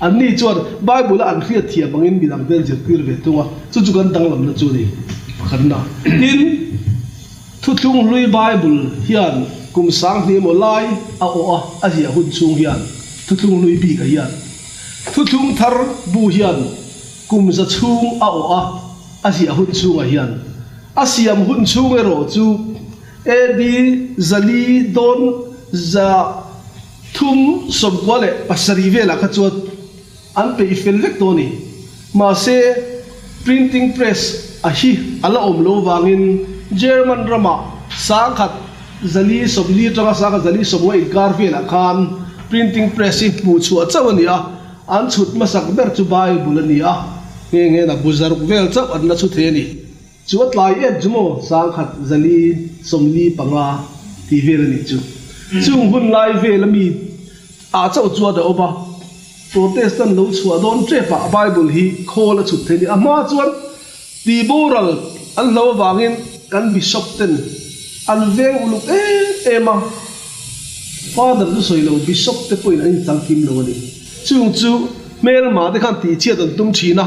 an ni chuan Bible an riat thiam angin bilang den zir tir ve tunga chu kan dang lam na chu ni khanna tin thu thung lui Bible hian kum sang ni mo lai a zia hun chung hian thu thung lui bi ka hian thu thung thar bu hian kum za chung a zia hun chung a hian asiam hun chung ero chu ebi zali don za thum som kwale pasari vela kha chuat an pe ifel vek to ni ma se printing press a hi ala om lo wangin German rama sangkhat zali somli tanga sangkhat zali somwa inkar vela khan printing press hi pu chu achawania an chut masak ber chu Bible ania nge na buzaruk vel chap an na chu the ni chuat lai em jumo sangkhat zali somli panga ti vel ni chu chung hun lai vel mi a chau chu da oba protestant lo chu don trepa Bible hi khol chu the ni ama chuan ti boral an lo wangin kan bishop ten an veng uluk ema father du soi lo bishop te point an tang kim lo ni chung chu mel ma te khan ti chia don tum thina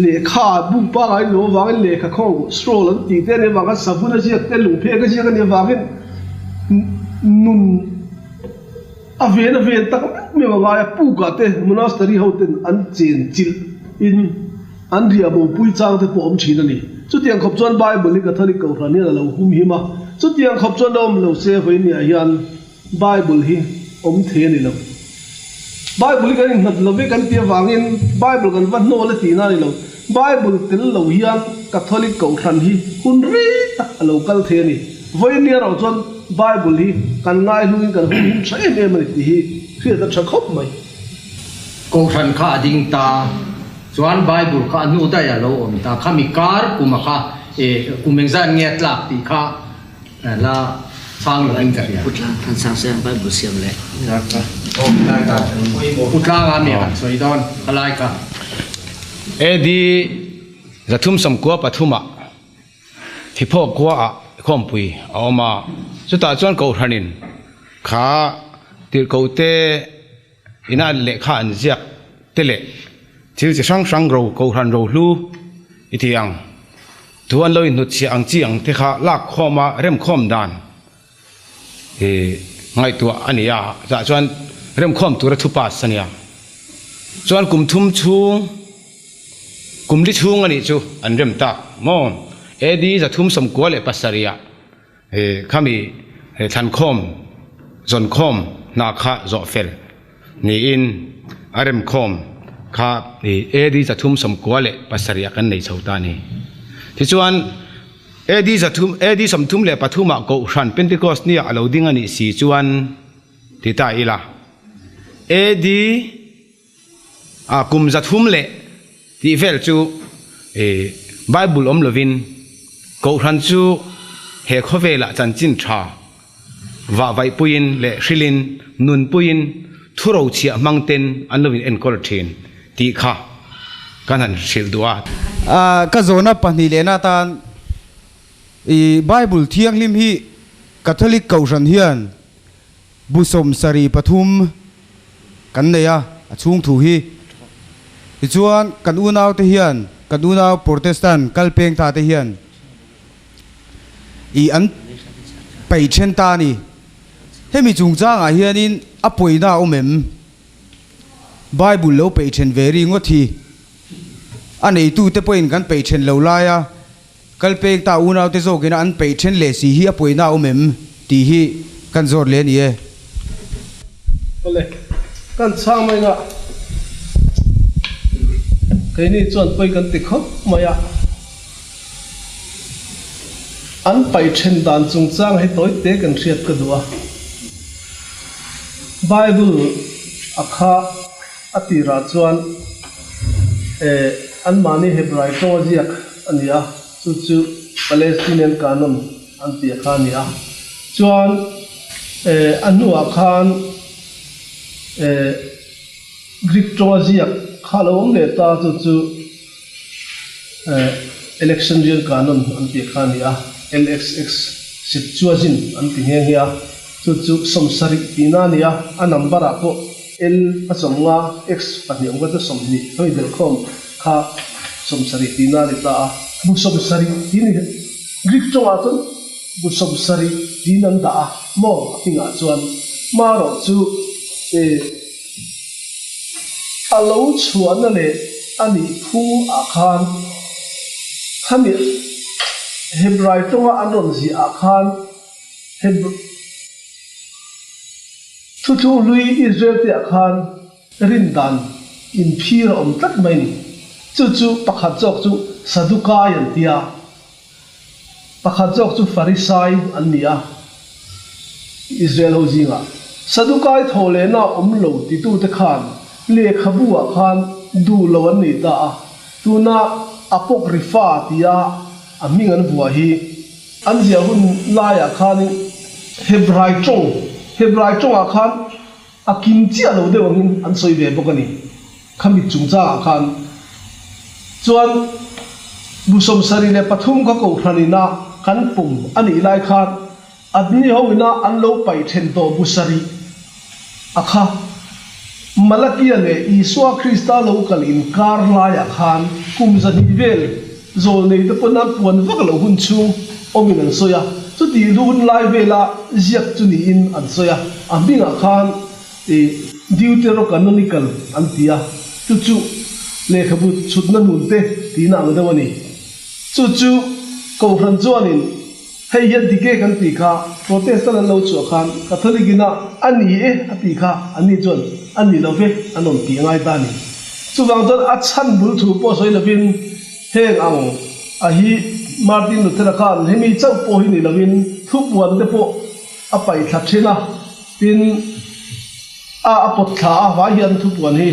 le kha bu pa ai lo wang le kha khong scroll an ti te ne wang sabuna ji te lu phe ka ji ka ne wang nun aven tak me wa ya pu ka te monastery hoten an chen chil in an ria bo pui chang te pom thina ni chu tiang khop chuan bible ka thari ko ran ni lo hum hi ma chu tiang khop chuan dom lo se hoi ni hian bible hi om the ni lo bible kan nat lo ve kan tia wangin bible kan van no le ti na ni lo bible tel lo hian catholic ko ran hi hun ri tak lo kal the ni voi ni ro chuan bible hi kan ngai lu kan hum sai me ma ti hi khia ta tha khop mai ko ran kha ding ta chuan bible kha nu da ya lo om ta khami kar kuma kha kumeng zan nge tlak ti kha la sang lo anh ya Putlang than sang sang Bible siam le putlang a mi kan soi don alai ka edi zathum sam ko pathuma thipo ko a khom pui awma chuta chuan ko hanin kha tir ko te ina le kha an jiak tele thil chi sang sang ro ko han ro lu itiang tuan loi nut chi ang chi ang te kha lak khoma rem khom dan ngay tua ania za chuan rem khom tura thupa sania chuan kum thum chung kum li chung ani chu an rem ta mon edi za thum som ko le pasaria khami than khom zon khom na kha zo fel ni in arem khom kha edi za thum som ko le pasaria kan nei chauta ni ti chuan edi som thum le pathuma ko ran pentecost ni alo ding ani si chuan ti ta ila edi kum za thum le ti vel chu bible om lovin ko ran chu he khovela chan chin tha wa vai puin le hrilin nun puin thuro chia mangten an lovin en kol thin ti kha kanan sil duwa ka zona pani le na tan bible thiang lim hi catholic kauran hian busom sari pathum kan neya achung thu hi chuan kan unaw te hian kan unaw protestant kalpeng ta te hian an pai chen ta ni hemi chungchang a hian in apoina omem bible lo pai chen veri ngothi anei tu te point kan pai chen lo la ya kalpek ta unaw te zo kina an pai chen le si hi apoina omem ti hi kan zor le ni e ole kan chang mai nga cái này chọn pai kan ti khop maya an pai chen dan chung chang he toy te kan riat ka duwa bible akha atira chuan an mani hebrai to jiak ania chu Palestinian canon an ti khania chuan anu akhan Greek to jiak khalom le ta chu Alexandrian canon an ti khania LXX sip chuajin an ti nge hia chu somsari tinania a number a po L asomnga X paniam ga som ni hoi del khom kha somsari tinani ta bu somsari tin Greek to atun bu somsari tinan da mo tinga chuan maro chu alo chuan le ani phu akhan khami hebrai tonga anon ji akhan thu lui Israel te akhan rindan in phir om tak mai ni chu pakhat chok chu sadukayan tia pakhat chok chu farisai an nia Israel ho jinga sadukai thole na omlo ti tu te khan le khabu akhan du lo an ni ta tuna apokrifa tia aming an buwa hi an zia hun la ya khan hebrai chong akhan akim chi alo de wangin an soi ve bokani khami chungcha akhan chuan busom sari le pathum ka ko thanina kan pum ani lai khan adni hoina anlo pai then to busari akha malakia le iswa krista local in karla ya khan kum zani vel zol nei te pona puan vak lo hun chu omin an soya chu ti run lai vela ziak chu ni in an soya ambinga khan e deuterocanonical antia chu le khabut chutna nunte tina angdawani chu Kohhran chuanin hei hian dike kan ti kha protestant an lo chu khan catholic ina ani ati kha ani chuan ani lo ve anon ti ngai ta ni chuwang chuan a chan bul thu po soi lovin heng ang a hi Martin Luther khan hemi chau po hi ni lovin thup wan te po a pai thla thina tin a pot thla a wa hian thup wan hi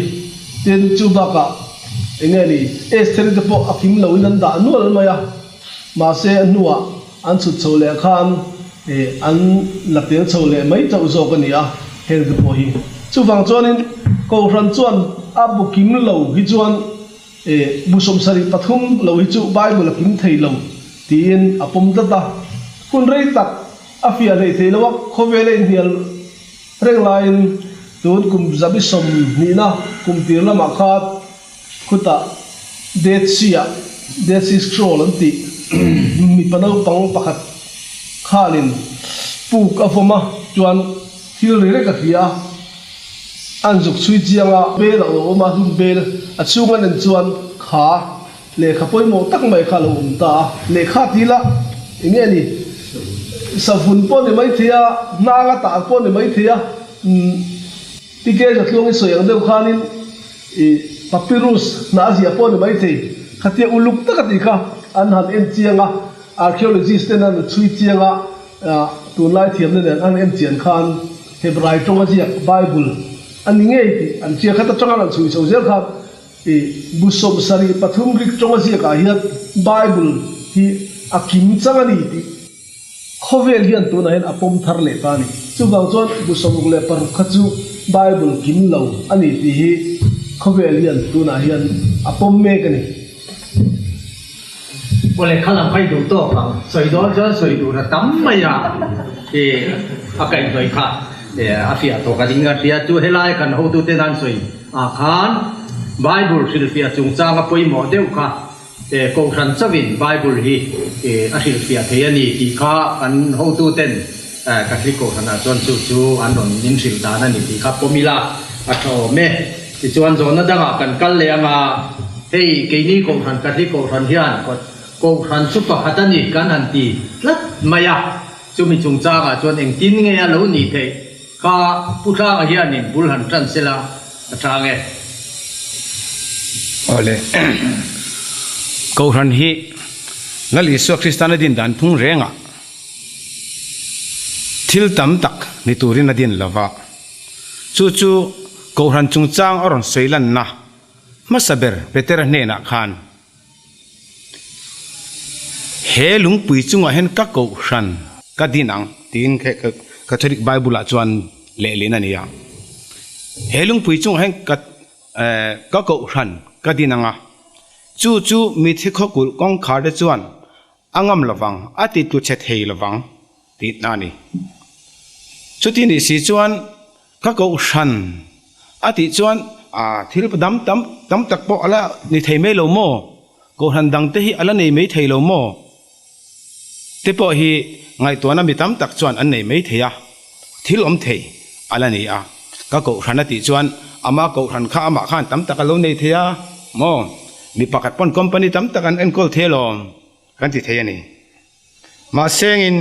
tin chu ba ka engeli Esther te po akim lo in an da nual maya mà sẽ nua ăn sụt sầu lệ khan ăn lập tiếng sầu lệ mấy chậu rau cái này à hiện cái bồi chú vàng chuan in Kohhran chuan abu kim lâu hi chuan busom sari pathum lâu hi chu Bible là kim thầy lâu tin apom data kun rei tak afia rei thei lo khowele hial reng line tun kum zabi som ni na kum tir lama khat khuta Dead Sea Scroll an ti mi panau pang pakhat khalin puk afoma chuan thil re ka khia anjuk chui chianga bel o ma hum bel a chungan an chuan kha le khapoi mo tak mai kha lo ta le kha tila nge ni savun po ni mai thia na ga ta po ni mai thia ti ke ja tlong soyang deu khanin papyrus na zia po ni mai thei khatia uluk takati kha an han em chianga archaeologist ten an chui chianga tun lai thiam ne an em chian khan Hebrai tonga ji Bible an nge ti an chia khata tonga an chui so zel kha busom sari pathum rik tonga ji ka hian Bible hi akim changa ni ti khovel hian tu na hen apom thar le ta ni chu bang chon busom le par khachu Bible kim lo ani ti hi khovel hian tu na hian apom me ka ni boleh kalam kai du to bang soi do cho soi du na tam maya akai soi kha afia to ka dinga tia tu helai kan ho tu te dan soi a khan Bible silfia chungchang a poi mo deu kha Kohhran chavin Bible hi a silfia the ani ti kha kan ho tu ten Catholic Kohhran a chon chu an non nin sil da na ni ti kha pomila a tho me ti chuan zon na danga kan kal le anga hei ke ni Kohhran Catholic Kohhran hian Kohhran super hatani kan anti lat maya chumi chungcha ga chon eng tin nge ya lo ni the ka pusa a hian in bulhan tran sela athange ole Kohhran hi ngali so Kristana din dan phung renga thil tam tak ni turin adin lava chu Kohhran chungchang oron soilan na masaber petera ne na khan he lung pui chunga hen ka Kohhran ka dinang tin khe Catholic Bible a chuan le lena nia he lung pui chunga hen ka Kohhran ka dinanga chu mi thi khokul kong khar de chuan angam lawang ati tu che thei lawang ti nani chu ti ni si chuan ka Kohhran ati chuan thil dam tak po ala ni thei me lo mo Kohhran dang te hi ala nei me thei lo mo te po hi ngai to na mi tam tak chuan an nei me theya thil om thei ala nei a ka Kohhran ati chuan ama Kohhran kha ama khan tam tak lo nei theya mo mi pakat pon company tam tak an enkol thelom kan ti thei ani ma seng in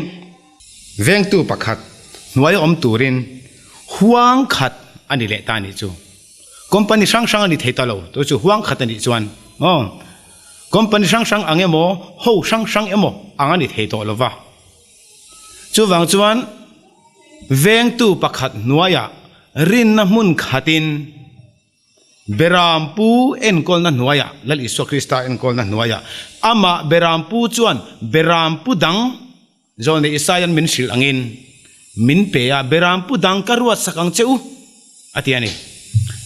veng tu pakhat nuai om turin huang khat ani le ta ni chu company sang ani thei ta lo to chu huang khat ani chuan company sang angemo ho sang emo angani thei to lova chu wang chuan veng tu pakhat nuaya rin na mun khatin berampu enkol na nuaya lal iso Krista enkol na nuaya ama berampu chuan berampu dang zone isayan min sil angin min peya berampu dang karwat sakang cheu atiani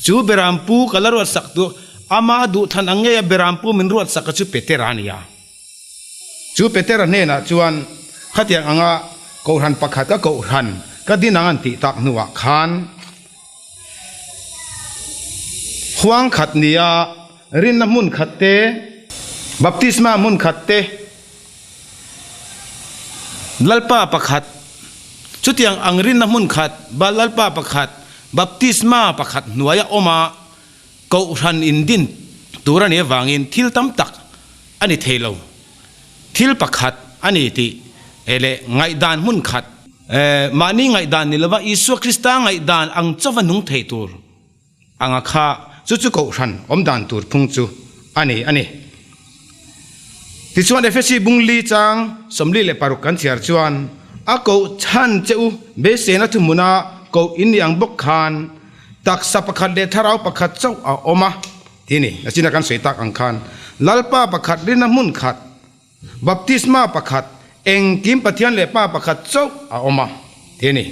chu berampu kalarwat sak tu ama du than ange berampu min ruat sakachu peterania chú Peter nè na chuan khát tiếng anga Kohhran pakhat ka Kohhran ka din angan ti tak nuwa khan huang khat nia rin na mun khat te baptisma mun khat te lalpa pakhat chu tiang ang rin na mun khat ba lalpa pakhat baptisma pakhat nuaya oma Kohhran in din tura ne wangin thil tam tak ani thelo thil pakhat ani ti ele ngai dan mun khat mani ngai dan ni lawa Isu Krista ngai dan ang chawa nung thei tur anga kha chu chu Kohhran om dan tur phung chu ani ti chuan efesi bungli chang somli le paruk kan chiar chuan a ko chan cheu be se na thumuna ko in yang bok khan tak sa pakhat le tharau pakhat chau a oma tini achina kan seitak ang khan lalpa pakhat rina mun khat baptisma pakhat eng kim pathian le pa pakhat chau a oma tini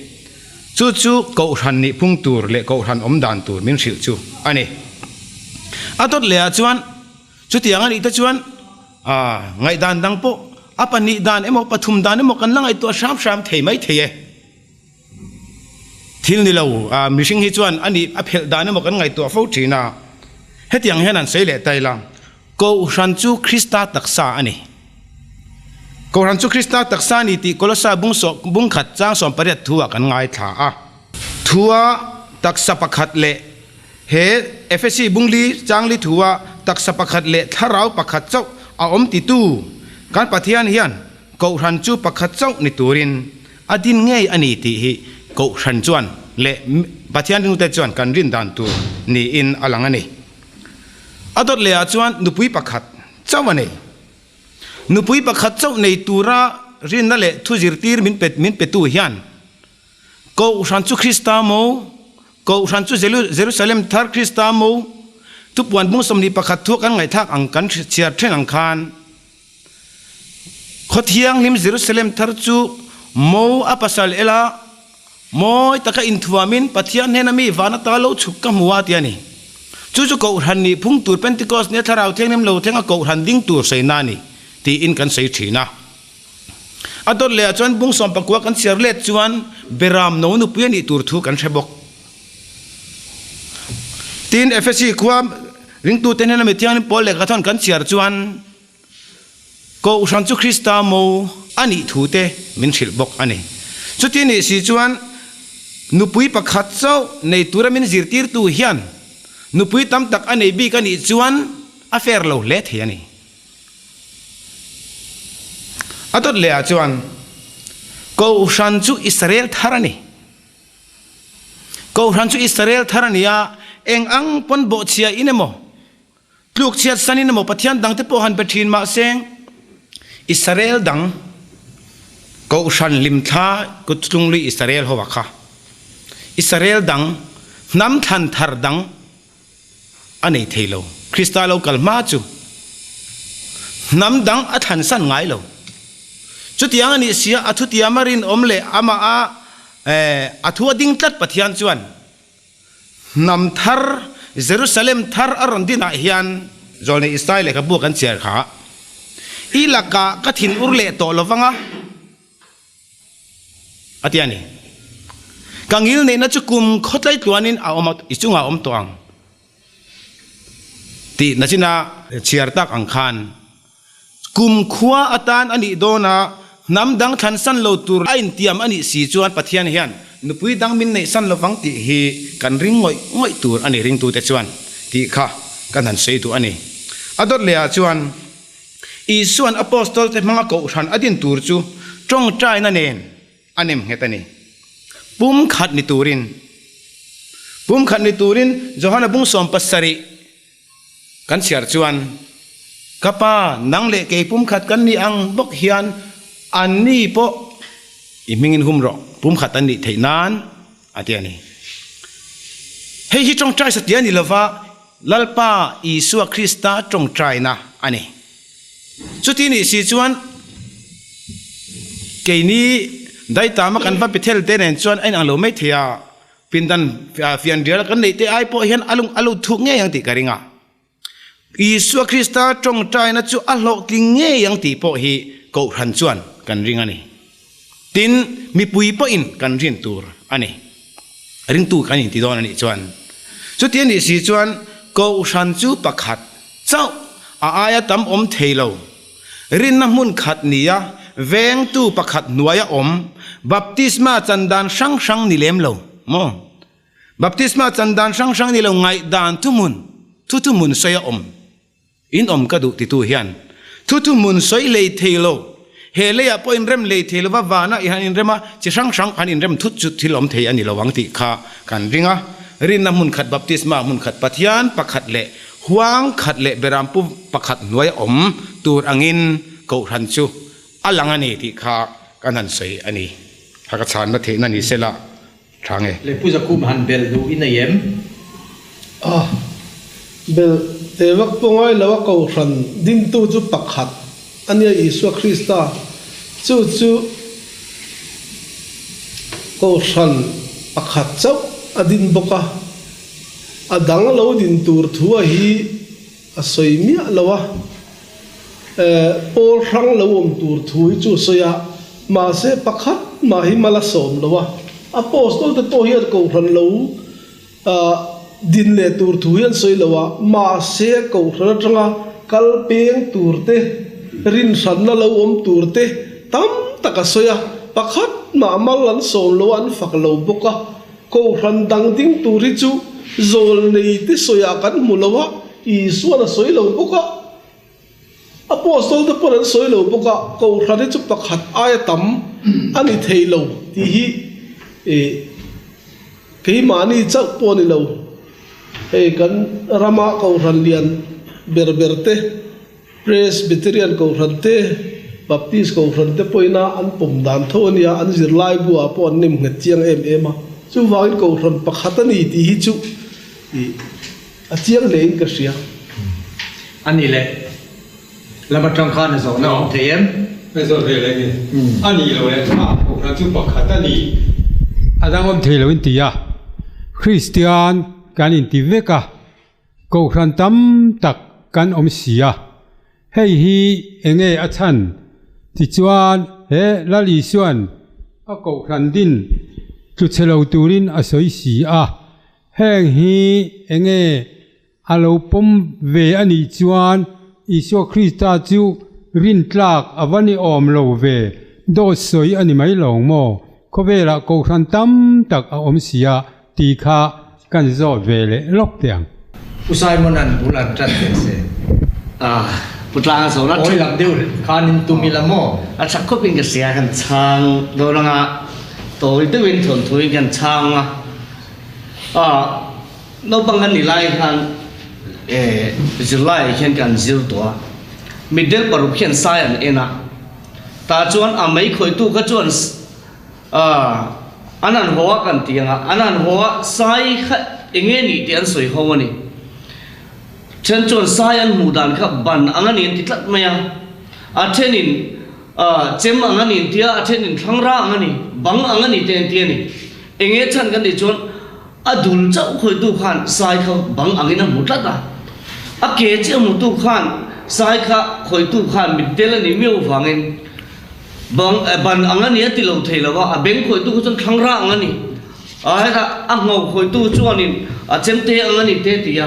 chu chu Kohhran ni phung tur le Kohhran om dan tur min sil chu ani atot le a chuan chu tiang ani ta chuan ngai dan dang po apani dan emo pathum dan emo kan langai to sham thei mai thei thil ni lo mishing hi chuan ani aphel dan emo kan ngai to fo thina hetiang henan seile tailam Kohhran chu Krista taksa ani Kohhran chu Krista taksa ni ti kolosa bung khat chang som pariat thuwa kan ngai tha thuwa taksa pakhat le he efesi bungli changli thuwa taksa pakhat le tharau pakhat chau a om ti tu kan pathian hian Kohhran chu pakhat chau ni turin adin ngei ani ti hi Kohhran chuan le pathian ring te chuan kan rin dan tu ni in alangani adot le a chuan nupui pakhat chawani nupui pakhat chau nei tura rin na le thu zirtir min petu hian Kohhran chu Krista mo Kohhran chu Jerusalem thar Krista mo tu puan bung som ni pakhat thu kan ngai thak ang kan chiar theng ang khan khothiang lim Jerusalem thar chu mo apasal ela moi taka in thuamin pathian henami wana ta lo chuk ka muwa tiani chu Kohhran ni phung tur Pentecost ne tharau theng nem lo thenga Kohhran ding tur sei na ni ti in kan sei thina adot le chuan bung som pakwa kan chiar let chuan beram no nu puani tur thu kan thebok tin efesi khwa ring tu ten na metiang ni pol le ka thon kan chiar chuan Kohhran chu Krista mo ani thu te min thil bok ani chu ti ni si chuan nupui pakhat chau nei turamin zirtir tu hian nupui tam tak ani bi kan i chuan affair lo le the ani atot le a chuan Kohhran chu Israel tharani Kohhran chu Israel tharania eng ang pon bo chia inemo tluk chiat sanin mo pathian dang te po han pathin ma seng Israel dang Kohhran lim tha kutlung li Israel ho wakha Israel dang nam than thar dang anei theilo Krista lo kalma chu nam dang athan san ngai lo chutiang ani sia athu tiamarin omle ama a athu ding tat pathian chuan nam thar Jerusalem thar arandina hian zolne Israel ka bu kan chiar kha ilaka ka thin urle to lovanga atiani kangil ne na chukum khotlai tuanin a om ichunga om toang ti nachina chiar tak ang khan kum khua atan ani dona nam dang than san lo tur ain tiam ani si chuan pathian hian nupui dang min nei san lo wang ti hi kan ring ngoi tur ani ring tu te chuan ti kha kan han sei tu ani adot le a chuan isuan apostol te manga Kohhran adin tur chu tong trai na nen anem hetani pum khat ni turin Johana bung som pasari kan chiar chuan kapa nang le ke pum khat kan ni ang bok hian ani po imingin humro pum khat ani theinan atiani hei hi tong trai satiani lova lalpa Isu Krista tong trai na ani chutini si chuan keini dai tama kan pa pithel te nen chuan ain ang lo mai thia pindan fian rial kan nei te ai po hian alu thu nge yang ti karinga Isu Krista tong trai na chu alo ki nge yang ti po hi Kohhran chuan kan ring ani tin mi pui po in kan rin tur ani ring tu kan in ti don ani chuan chu tian ni si chuan Kohhran chu pakhat chau a aya tam om theilo rin na mun khat nia veng tu pakhat nuaya om baptisma chandan sang sang ni lem lo mo baptisma chandan sang sang ni lo ngai dan tu mun soya om in om ka du ti tu hian thu mun soi le theilo he le ya point rem le theilo wa wana i han in rema chi sang sang han in rem thu chu thilom thei ani lo wang ti kha kan ringa rin na mun khat baptisma mun khat pathian pakhat le huang khat le beram pu pakhat nuai om tur angin Kohhran chu alanga ni ti kha kanan soi ani haka chan ma the na ni sela thange le pu za kum han bel du in ayem bel te vak pongai lawa Kohhran din tu chu pakhat ania Isu Krista chu Kohhran pakhat chau adin boka adang lo din tur thua hi asoi mi lawa pol rang lo om tur thui chu soya ma se pakhat ma hi mala som lawa apostol te to hian Kohhran lo din le tur thuyan soi lawa ma se Kohhran atanga kal peng turte rin san na lo om turte tam taka soya pakhat ma malan som lo an fak lo boka Kohhran dang ding turi chu zol nei te soya kan mulawa Isu na soi lo boka apostol te poran soi lo boka Kohhran chu pakhat aya tam ani thei lo ti hi ke mani chau poni lo kan rama Kohhran lian berberte Presbyterian Kohhran te Baptist Kohhran te poina an pom dan thonia an zirlai bua po an nim ngat chiang ema chu wangin Kohhran pakhatani ti hi chu a chiang lein ka sia ani le lama tang khan zo na om themไม่สนเลยเลยอันนี้เราเลยKohhran chu pakhat ani adang om thei lo in ti ya Christian kan in ti veka Kohhran tam tak kan om sia hei hi enge a chan ti chuan he lali suan a Kohhran din chu chelo turin a soi si a heng hi enge a lo pom ve ani chuan Isu Krista chu rin tlak avani om lo ve do soi ani mai long mo ko vela Kohhran tam tak a om sia ti kha kan zo ve le lok tiang usai monan bulan chat se putlang so na oi lam deu khanin tumilamo a chak ko ping ka sia kan chang do nga tôi te win thon thui kan chang no bangan ni lai kan July khen kan zil to middle paru khen science ena ta chuan a mai khoi tu ka chuan anan hoa kan tianga anan hoa sai kha enge ni tian soi ho ni chen chuan science mudan kha ban angani titlat maya a thenin chem angani tia a thenin thangra angani bang angani ten tiani enge chan kan ni chuan adul chau khoi tu khan sai kha bang angina mutlata a ke che mu tu khan sai kha khoi tu khan middle ni meu wangin bang ban angani atilo theilawa a beng khoi tu chon thangra angani a heta a ngau khoi tu chuanin a chemte angani te tia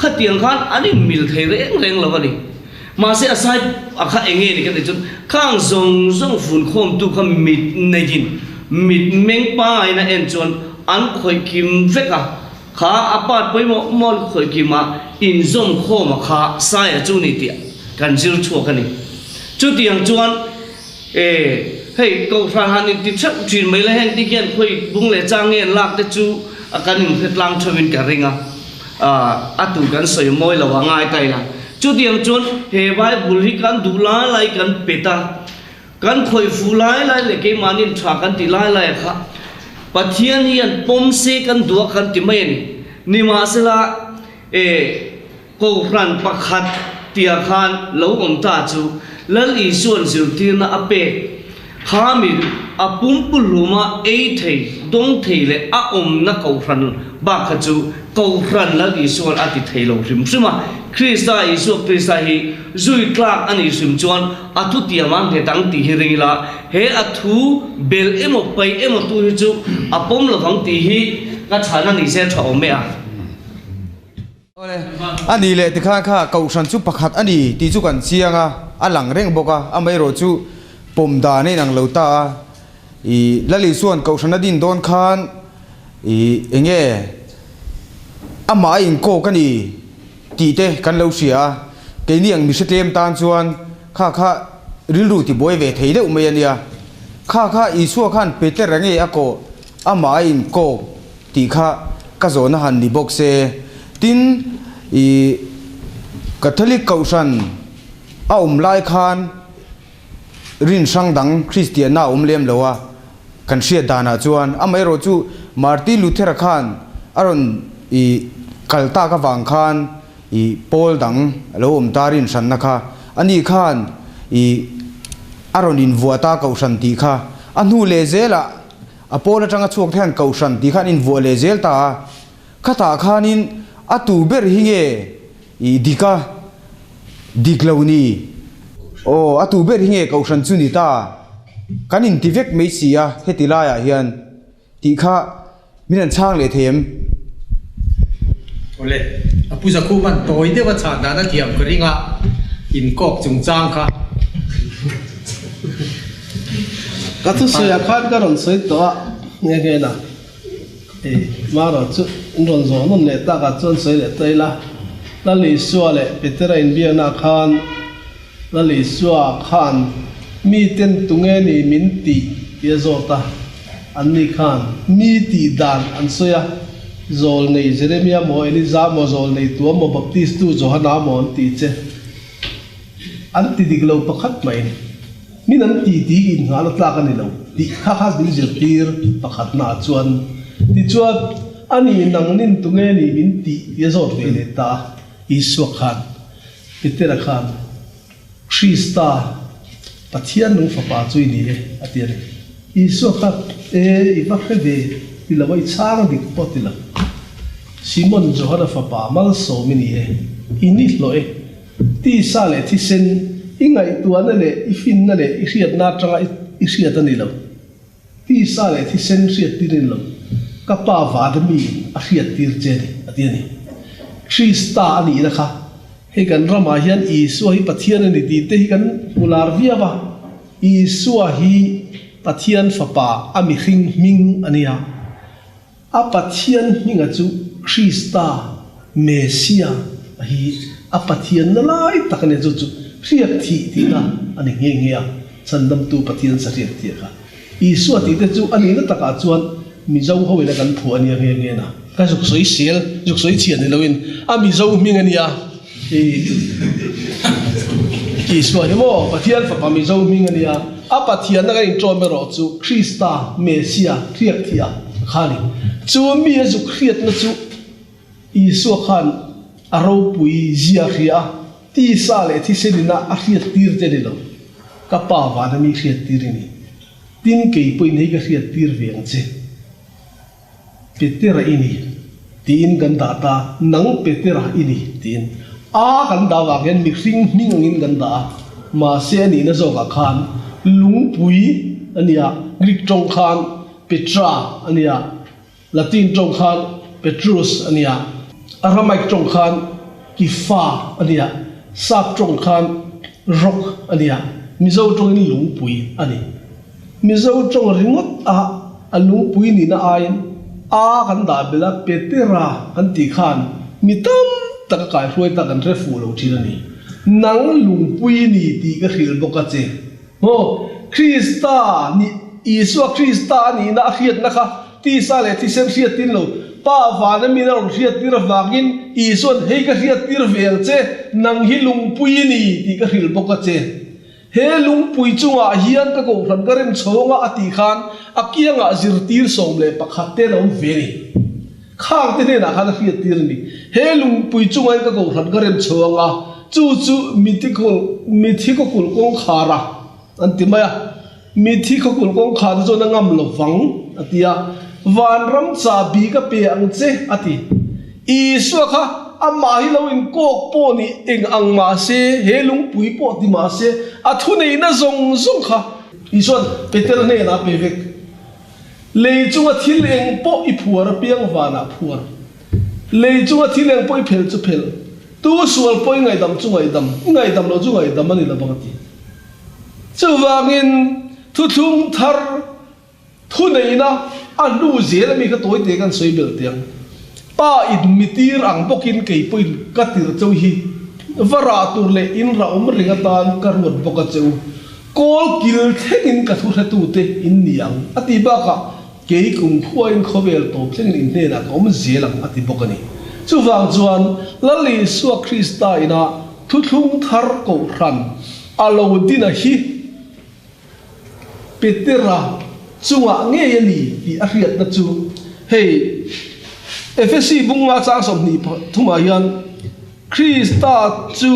khatiang khan ani mil thei reng lawani ma se asai akha enge ni kan chon khang zong fun khom tu kham mit negin mit meng pa ina en chon an khoi kim veka kha apat poimo mol khoi kima in zom khoma kha sai chu ni tia kan zil chu kani chu tiang chuan hei Kohhran hanin ti chak thin mai la heng ti kian khoi bung le chang ngen lak te chu akanin phetlang thawin ka ringa atu kan soi moi la wangai tai la chu tiang chuan he bai bul hi kan du la lai kan peta kan khoi fu lai le ke manin tha kan ti lai kha pathian hian pom se kan duak kan ti mai ni ma sela Kohhran pakhat tia khan lo om ta chu lal i suan zil tir na ape Hamin apumpuluma a thei dong thei le a na Kohhran ba khachu Kohhran la isuan ati theilo rim sima Krista isu Krista hi zui tlak ani sim chuan athu tiamang he tang ti hi ringila he athu bel emo pai emo tu hi chu apom lovang ti hi ka chana ni se thaw me a ani le tikha kha Kohhran chu pakhat ani ti chu kan chianga alang reng boka amai ro chu pom da nei nang lo ta I lali suan Kohhran din don khan I enge ama in ko kani ti te kan lo sia ke ni ang mi se tlem tan chuan kha kha ril ru ti boy ve thei de umai ania kha kha I su khan pete range ako ama in ko ti kha ka zona han ni box se tin I Catholic Kohhran a lai khan rin sang dang Christian na lem lowa kan sia dana chuan amai ro chu Martin Luther khan aron I kalta ka wang khan I Paul dang lo tarin san na kha ani khan I aron in vuata Kohhran ti kha anu le zela Apol atanga chuak than Kohhran ti khan in vu le zel ta khata khanin atu ber hinge I dika dikloni o atu ber hinge Kohhran chu ni ta kanin tivek mei sia hetilaya hian ti kha minan chang le them ole apuja khu ban toy de wa cha da na thiam ko ringa in kok chungchang kha ka tu se khan ka ron soi to nge nge na ma ro chu ron zo non le ta ka chon soi le tai la la li suwa le petera in bia na khan la li suwa khan mi ten tunge ni min ti ye zo ta an ni khan mi ti dan an soya zol nei Jeremia mo Eliza mo zol nei tu mo baptist tu Johana mo an ti che an ti diglo pakhat mai min an ti ti in ngal tla ka ni lo ti kha kha din je tir pakhat na chuan ti chuan ani nang nin tunge ni min ti ye zo ve le ta isu khan pitera khan Krista pathian nung fa pa chui ni atian isu khat I va khave ti la wai chang dik potila Simon Johana fa pa mal so mini ini loe ti sa le thi sen ingai tu ana le ifin na le isiat na tanga isiat ani lo ti sa le thi sen siat tirin lo ka pa va de mi a siat tir che atiani Krista ani na kha he kan rama hian Isu hi pathian ani ti te hi kan mular via ba Isu hi pathian fa pa ami hring ming ania a pathian minga chu Krista Mesia hi a pathian na lai takane chu chu riak thi ti na ani nge nge a chandam tu pathian sa riak ti kha Isu ti te chu ani na taka chuan mi zo ho ila kan phu ania nge nge na ka juk soi sel juk soi chian ni loin a mi zo ming ania Isu hi mo pathian fa pa mi zo ming ania a pathian na in tron me ro chu Krista Mesia riak thi a khani chu mi zu khiat na chu Isu khan aro pui zia khia ti sa le thi selina a khiat tir te lo ka pa wa na mi khiat tir ni tin ke pui nei ka khiat tir veng che petera ini tin ganda ta nang petera ini tin a ganda wa gen mi hring mingin ganda ma se ni na zo ka khan lung pui ania Greek tong khan Petra ania Latin tong khan Petrus ania Aramaic tong khan Kifa ania Sap tong khan Rock ania Mizo tong ni lung pui ani Mizo tong ringot a lung pui ni na ayin a kan da bela petera kan ti khan mitam tak kai hroi tak kan re fu lo thilani nang lung pui ni ti ka khil boka che ho Krista ni Isu Krista ni na khiat na kha ti sa le ti sem khiat tin lo pa va na mi na ro khiat tir wangin Isu hei ka khiat tir vel che nang hi lung pui ni ti ka khil boka che he lung pui chunga hian ka Kohhran ka rem chhonga ati khan akianga zirtir som le pakhat te lo veri khang te ne na khan khiat tir ni he lung pui chunga ka Kohhran ka rem chhonga chu chu mithiko kul kong khara antimaya mi thi khóc cùng con khá cho nó ngâm lộc vắng atia van ram cha bi ka pe ang che ati isu kha ama hi lo in kok po ni eng ang ma se he lung pui po ti ma se athu nei na zong zong kha ison peter ne na pe vek le chunga thil eng po i phuar piang wana phuar le chunga thil eng po i phel chu phel tu sual po ngai dam chu ngai dam lo chu ngai dam ani la bangati chu wangin thu thung thar thu nei na anu zel mi ka toy te kan soi bel tiang pa it mitir ang bokin kei poi katir chau hi vara tur le in ra om ringa tan karwat boka chau kol kil thengin ka thu tu te in niang ati ba ka kei kum khuain khovel to thleng in ne na om zelang ati bokani chu wang chuan lali suwa krista ina thu thung thar ko ran alo dina hi petera chunga nge yani ti a riat na chu hey FSC bunga chang som ni thuma hian krista chu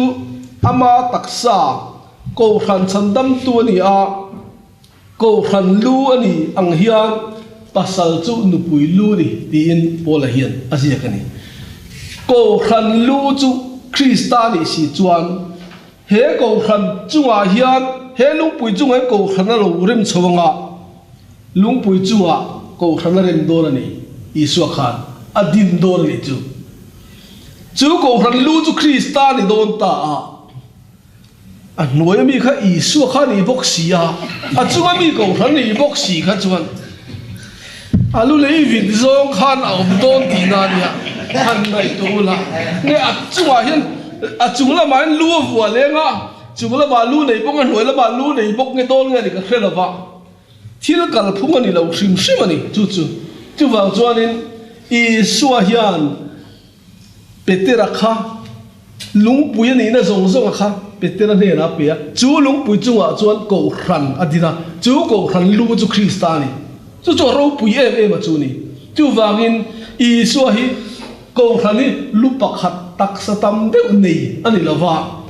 ama taksa ko khan chandam tu ni a ko khan lu ani ang hian pasal chu nupui lu ni ti in pola hian asia kani ko khan lu chu krista ni si chuan he ko khan chunga hian he lungpui chunga ko khan lo rem chawanga lungpui chunga ko khan rem dor ani isu khan adin dor ni chu ko khan lu chu krista ni don ta a noi mi kha isu khan ni bok sia a chunga mi ko khan ni bok si kha chuan alu le vin zong khan a om don ti na nia han nai to la ne a chunga hian a chungla man lu wa lenga chungla ba lu nei bong a noi la ba lu nei bok nge tol nge ni ka hrela wa thil kal phung ani lo hrim hrim ani chu wang chuanin i suwa hian petera kha lungpui ani na zong zong kha petera ne na pe chu lungpui chunga chuan ko hran adina chu ko hran lu chu kristani chu ro pui em chu ni chu wangin i suwa hi ko hran ni lu pakhat tak satam de nei ani lawa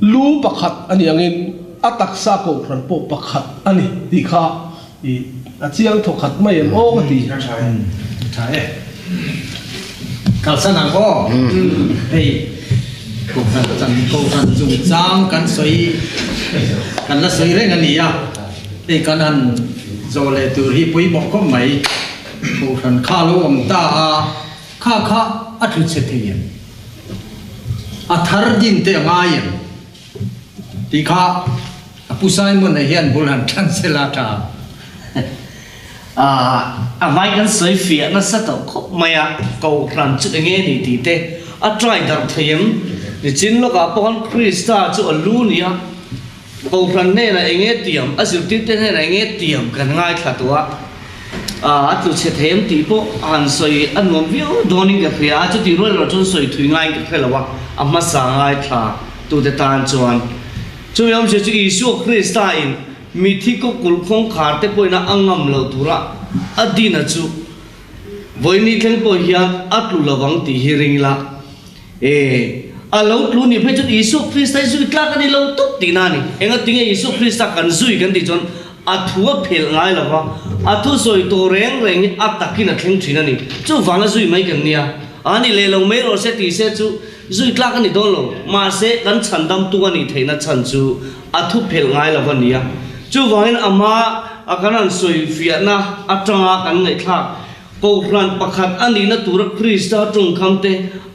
lu pakhat ani angin atak sa ko hran po pakhat ani ti kha i achiang thokhat mai em o ti Thai kalsan ang ko hey ko san chung chang kan soi kan la soi reng ani ya hey kan an zo le tur hi pui bok ko mai ko san kha lo om ta kha athu che thien a thar din te ngai ti kha pusai mon na hian bulan translata mai kan soi fia na sa to khop maya ko ran chu nge ni ti te a try dar them ni chin lo ka pon krista chu alu nia ko ran ne na nge tiam a sil ti te ne na nge tiam kan ngai kha to a tu che them ti po an soi an nom view doning ka phia chu ti ro lo chun soi thui ngai ka phela wa amma sa ngai tha tu te tan chuan chu yam che chu isu krista in mi thi ko kul khong khar te poina angam lo tura adina chu voini theng po hian atlu lawang ti hiring la alo tlu ni phe chu isu krista zui tlak ani lo tuk ti na ni enga tinge isu krista kan zui kan ti chon athua phel ngai lawa athu soi to reng atakina theng thina ni chu wala zui mai kan nia ani le lo me ro se ti se chu zui tlak ani don lo ma se kan chandam tu ani theina chan chu athu phel ngai lawa nia chu wain ama akanan soi fiana atanga kan ngai thak ko ran pakhat ani na tur krista tung khamte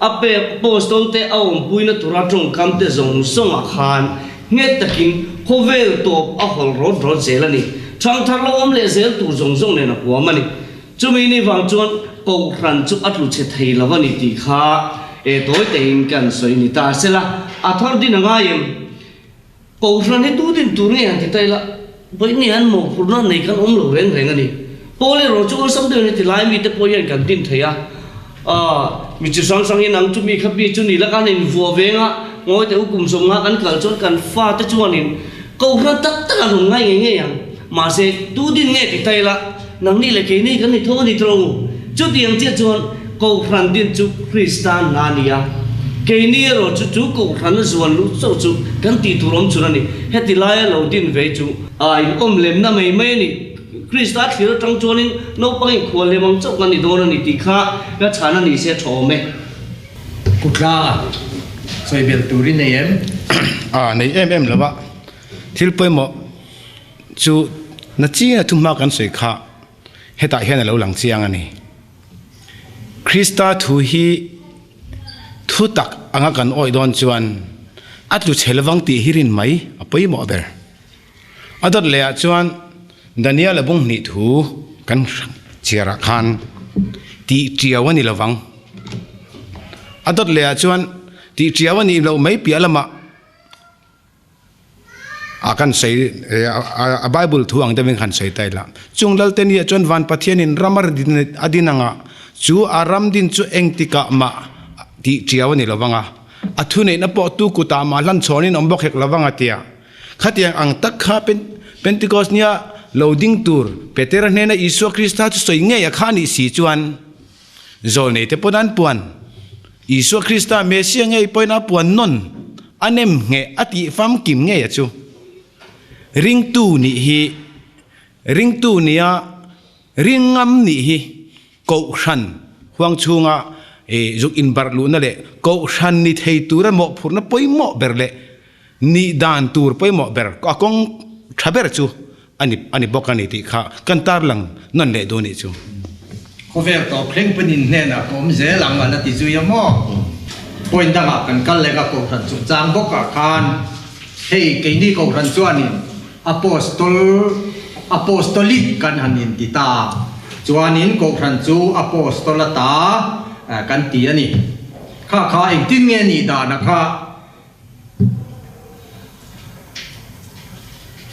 ape apostol te aum puina tura tung khamte zong song khan nge takin khovel to a hol ro zelani thang thar lo om le zel tu zong ne na ko mani chumi ni wang chuan ko ran chu atlu che thei lawani ti kha toy te in kan soi ni ta sela athar din nga yem ko ran he tu din tu ne an ti tai la boi ni an mo purna nei kan om lo reng ani pole ro chu sam de ni ti lai mi te poyen kan tin theya mi chu sang in ang chu mi khapi chu ni la kan in vo venga ngoi te ukum som nga kan kal chon kan fa te chuan in ko ran tak tak lu ngai nge yang ma se tu din nge ti tai la nang ni le ke ni kan ni tho ni tro chu tiang che chuan ko ran din chu kristan na nia cái này rồi chú cũng thằng zuan lu châu chú cái tỷ tu rom chú này hết tỷ lai lâu tin về chú lem na mấy mấy này Christ thì nó trong chỗ này nó bằng khoa lem ông châu cái này đồ này tỷ khá cái chả này sẽ trộm mẹ cục ra rồi biệt Thurin này em này em là vậy thiếu bơi mò chú nó chỉ là thùng mắc ăn sợi khá hết tại hiện là lâu lăng chiang anh Christa thu hi thu tak anga kan oi don chuan atlu chelwang ti hirin mai apoi mo ber adot le chuan Daniel abung ni thu kan chira khan ti triawani lawang adot le chuan ti triawani lo mai pialama akan sei a Bible thu ang deveng khan sei taila chunglal ten ya chuan van pathianin ramar din adinanga chu aram din chu engtika ma ti triawani lawanga athune na po tu kuta ma lan chonin ombok hek lawanga tia khatiang ang tak kha Pentecost nia loading tour Peter nena Isu Krista chu soi nge ya khani si chuan zol nei te podan puan Isu Krista Mesia nge poina puan non anem nge ati fam kim nge ya chu ring tu nia ringam ni hi Kohhran huang chunga juk in bar lu na le Kohhran ni thei tur mo phurna poimo berle ni dan tur poimo ber akong thaber chu ani bokani ti kha kantar lang non le do ni chu khover to khleng panin ne na kom je lang ala ti chu yamo point da kan kal le ka Kohhran chu chang boka khan hei ke ni Kohhran chuanin apostolic kan hanin ti ta chuanin Kohhran chu apostolata kan ti ani kha eng tin nge ni da na kha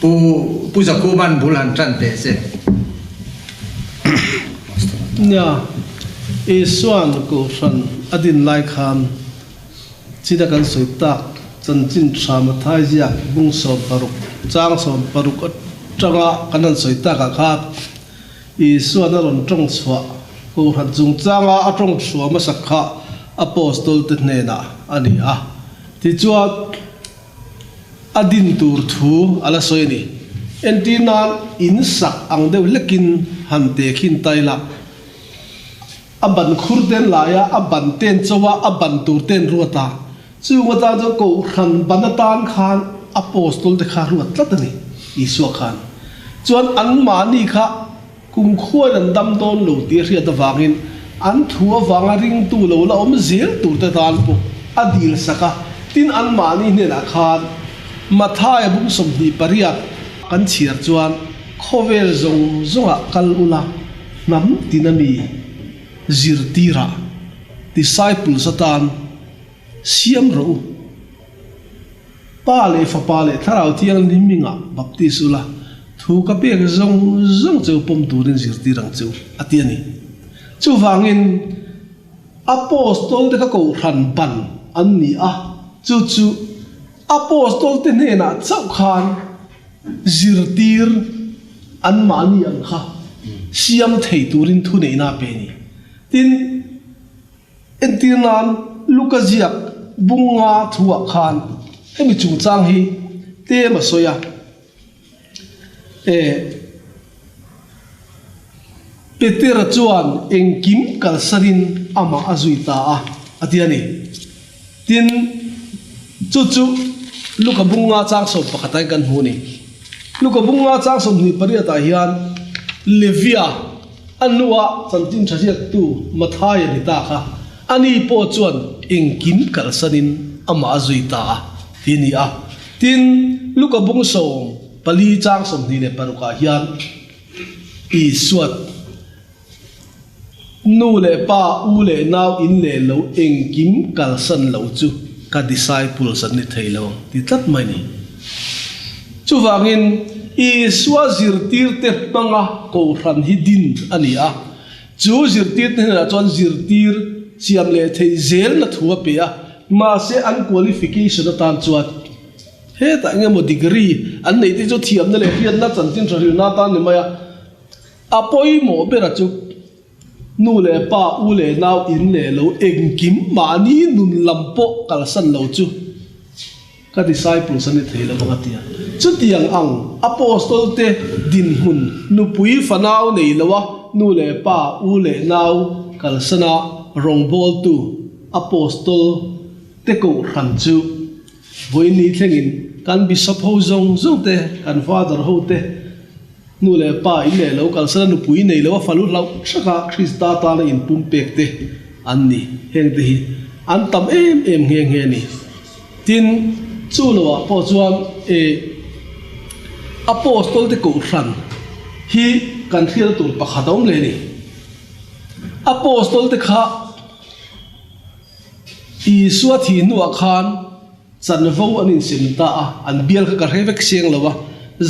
pu zakuban bulan tran te se nya Iswan Kohhran adin lai khan chida kan soita chanchin thama thai ja bung so paruk chang som paruk atanga kanan soita ka kha Iswan ron trong chwa Kohhran chung changa atong chwa ma sakha apostol te nena ani a ti chua adin tur thu ala soini entina in sak ang deu lekin hante khin taila aban khurden laya aban ten chowa aban tur ten ruata chu wata jo Kohhran banatan khan apostol de kha ruat latani Isu khan chuan an mani kha kum khoi ran dam don lo ti ria da wangin an thua wanga ring tu lo la om zel tur ta dan pu adil saka tin an mani ne na khan mathai bung som di pariat kan chhiar chuan khover zong zonga kal ula nam tinami zirtira disciples atan siam ro pale fa pale tharau tiang liminga baptisula thu ka pek zong cheu pom turin zirtirang cheu atiani chu wangin apostol de ka Kohhran ban anni a chu apostol te nena chau khan zirtir an mani ang kha siam thei turin thu nei na pe ni tin entinan lukaziak bunga thuwa khan hemi chungchang hi te ma soya Peter chuan engkim kalsarin ama azuita a atiani tin chu lukabunga chang som pakhatai kan huni lukabunga chang som ni pariata hian levia anua chantin thasiak tu mathai ni ta kha ani po chuan engkim kalsarin ama azuita tini a tin lukabung som pali chang som ni le paruka hian Iswat nu le pa u le naw in le lo engkim kalsan lo chu ka disciples an ni thailo ti tat mai ni chu wangin Iswa zirtir te panga Kohhran hi din ani a chu zirtir te na chon zirtir siam le thei zel na thuwa pe a ma se an qualification atan chuat he ta nge mo degree an nei ti chu thiam na le hian na chanchin thari na ta ni maya apoi mo bera chu nu le pa u le nau in le lo eng kim ma ni nun lampo kal san lo chu ka disciples ani thela banga tia chu tiang ang apostol te din hun nu pui fanau nei lawa nu le pa u le nau kal sana rong bol tu apostol te ko ran chu voi ni thlengin kan bishop ho zong zong te kan father ho te nu le pa in le lo kal sana nu pui nei lawa falu lau saka krista ta na in pum pek te an ni heng te hi an tam em heng he ni tin chu lo po chuan apostol te ko ran hi kan thil tur pakhatom le ni apostol te kha isua thi nu khan chan vo anin sin ta an bial ka revek siang lawa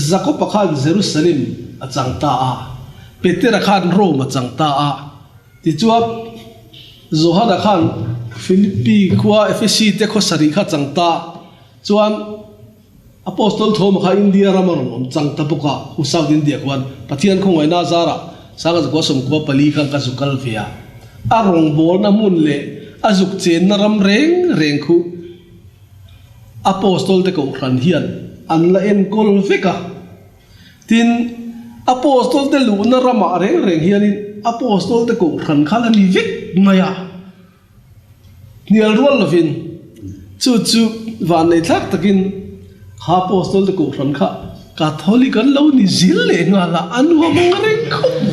zako pakhan Jerusalem achang ta Peter khan Rome achang ta ti chuap Zohana khan Philippi khwa FSC te kho sari kha chang ta chuan apostol thom kha India ramaron om chang ta buka hu South India kwan pathian khongoi na zara sanga ko som ko pali kha ka sukal fia arong bol na mun le azuk chen na ram reng khu apostol te ko ran hian an la en kol veka tin apostol te lu na rama reng hian in apostol te ko ran khala ni vek maya nial rol lovin chu van nei thak takin apostol te ko ran kha Catholic an lo ni zil le nga la anwa mong reng khom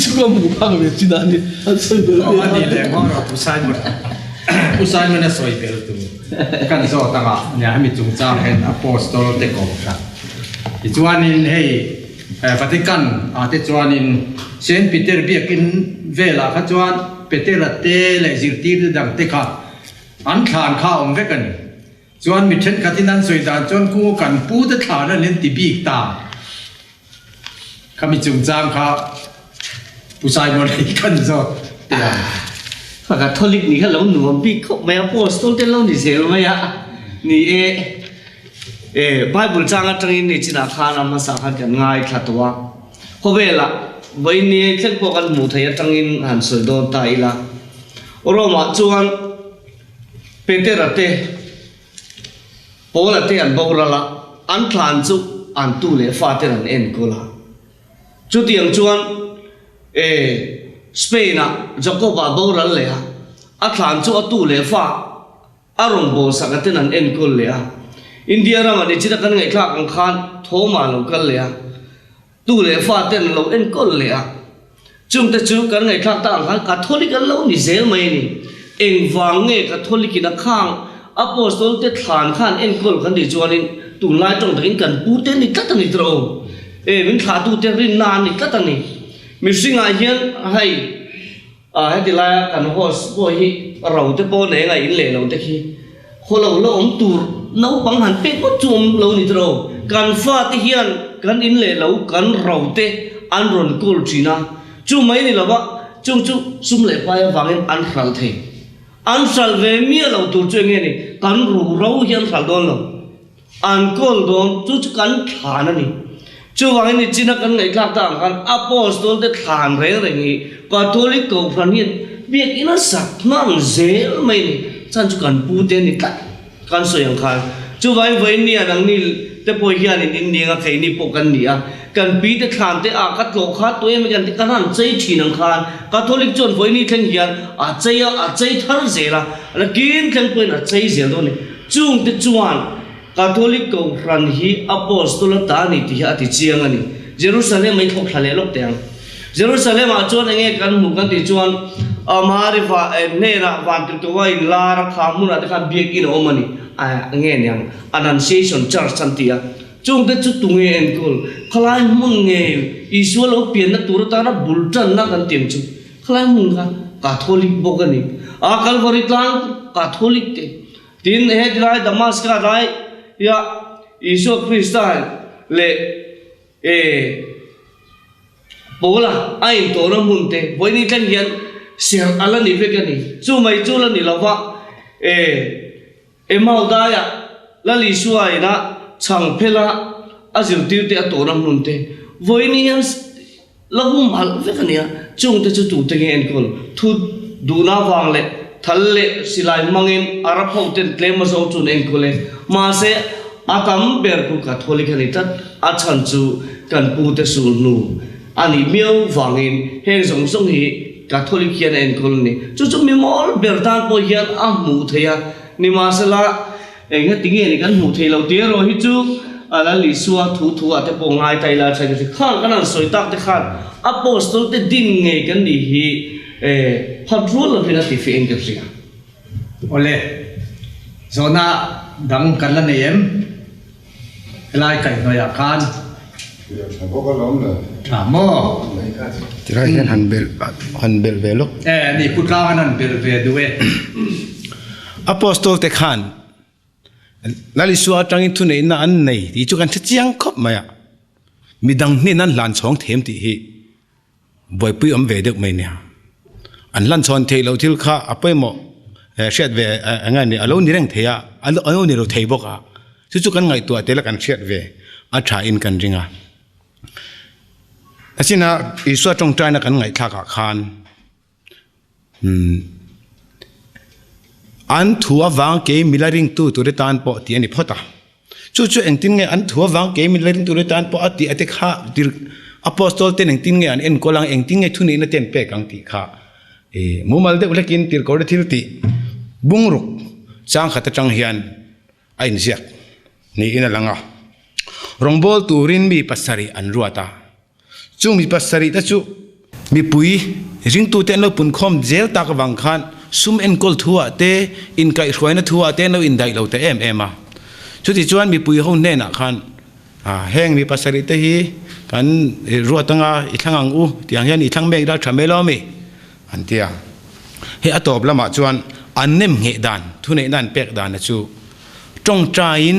chu ko mu pa me chinani an soi bel ani le ngoro usai mo na soi bel tu kan zo ta nga nya mi chung chang hen apostol te ko kha ti chuanin hei Vatican te chuanin Saint Peter biakin vela kha chuan Peter te le zirtir dang te kha an khan kha om ve kan chuan mi then katinan soi dan chuan ku kan pu te thana len ti bik ta kami chung chang kha pusai mo nei kan zo và Catholic ni kha lo nu bi kho me apostol te lo ni sel ma ya ni Bible changa tangin ni china khana ma sa kha kan ngai khatwa ko vela voi ni thlek po kan mu thaya tangin han sol don ta ila roma chuan Peter ate Paul ate an bawrala an thlan chu an tu le fa te an en kola chu tiang chuan Spain Jacoba bawral le a thlan chu atu le fa arong bo sakaten an en kol le India rama ni chira kan ngai thak ang khan thoma lo kal le tu le fa ten lo en kol le chung te chu kan ngai thak ta ang khan Catholic an lo ni zel mai ni eng wang nge Catholic na khang apostol te thlan khan en kol khan di chuanin tu lai tong takin kan pu te ni tlatani tro min thla tu te rin na ni tlatani mi singa hian hai heti la kan hos bo hi rau te po ne ngai in le lo te khi kholo lo om tur nau bang han pe ko chum lo ni tro kan fa te hian kan in le lo kan rau te an ron kol china chu mai ni lawa chung sum le pa ya wangin an hral the an sal ve mi lo tur chu nge ni kan ru ro hian sal don lo an kol don chu kan thana ni chu wangin ni china kan ngai klak ta kan apostol te than re ni Catholic ko phranin biak ina sak nang zel mai ni chan chu kan pu te ni tat kan soyang khan chu vai ni anang ni te po hian in India khei ni po kan ni kan pi te thlan te ka tlo kha to em kan te kan han chei thinang khan Catholic chon voi ni theng hian a chei thar zela la kin theng poin a chei zel do ni chung te chuan Catholic ko ran hi apostol ta ni ti ha ti chiang ani Jerusalem mai thok thale lok teng Jerusalem a chuan enge kan mu kan ti chuan amari va ne ra van tu wai la ra kha mu na te kha biak in omani nge nyang Annunciation Church santia chung te chu tu nge en kol khlai mun nge isu lo pian na tur ta na bultan na kan tim chu khlai mun ka Catholic bogani Calvary tlang Catholic te tin he drai Damascus dai ya isu Christian le bola ai to na mun te voi ni tlan hian siang ala ni ve ka ni chu mai chu la ni lawa mau da ya la li suai na chang phela azil tiu te to na mun te voi ni hian lagum al ve khania chung te chu tu te nge en kol thu du na wang le thal le silai mangin arab ho ten tlem zo chun en kole ma se atam ber ku catholic ani tat a chan chu kan pu te sul nu ani miau wangin heng zong song hi catholic hian en kol ni chu chu mi mol ber dan po hian a mu theya ni ma se la eng tinge ni kan mu thei lo te ro hi chu ala li suwa thu ate po ngai tai la chai ki khan kanan soi tak te khan apostol te ding nge kan ni hi patrol of ina ti fi engsia ole zona dang kan la nem lai kai no ya khan mo tira hian han bel velo ni putra hanan ber ve duwe apostol te khan lali suwa tangin thu nei na an nei ti chu kan chiang khop maya midang ni nan lan chong them ti hi boy pui am ve dek mai nia an lan chon thei lo thil kha apai mo shet ve anga ni alo ni reng theya alo ni ro thei boka chu kan ngai tu atela kan shet ve a tha in kan ringa asina iswa tong trai na kan ngai tha ka khan an thua wang ke milaring tu re tan po ti ani phota chu engtin nge an thua wang ke milaring tu re tan po ati ate kha dir apostol ten engtin nge an en kolang engtin nge thuni na ten pe kang ti kha mumal de ulekin tir ko thil ti bungruk chang khata chang hian ain ziak ni ina langa rongbol turin mi pasari an ruata chu mi pasari ta chu mi pui ring tu ten lo pun khom zel tak wang khan sum en kol thua te in kai hroina thua te no in dai lo te ema chu ti chuan mi pui ho ne na khan heng mi pasari te hi kan ruatanga i thangang u tiang hian i thang mek da thamelo mi an tia he atop lama chuan an nem nge dan thu nei dan pek dan na chu tong train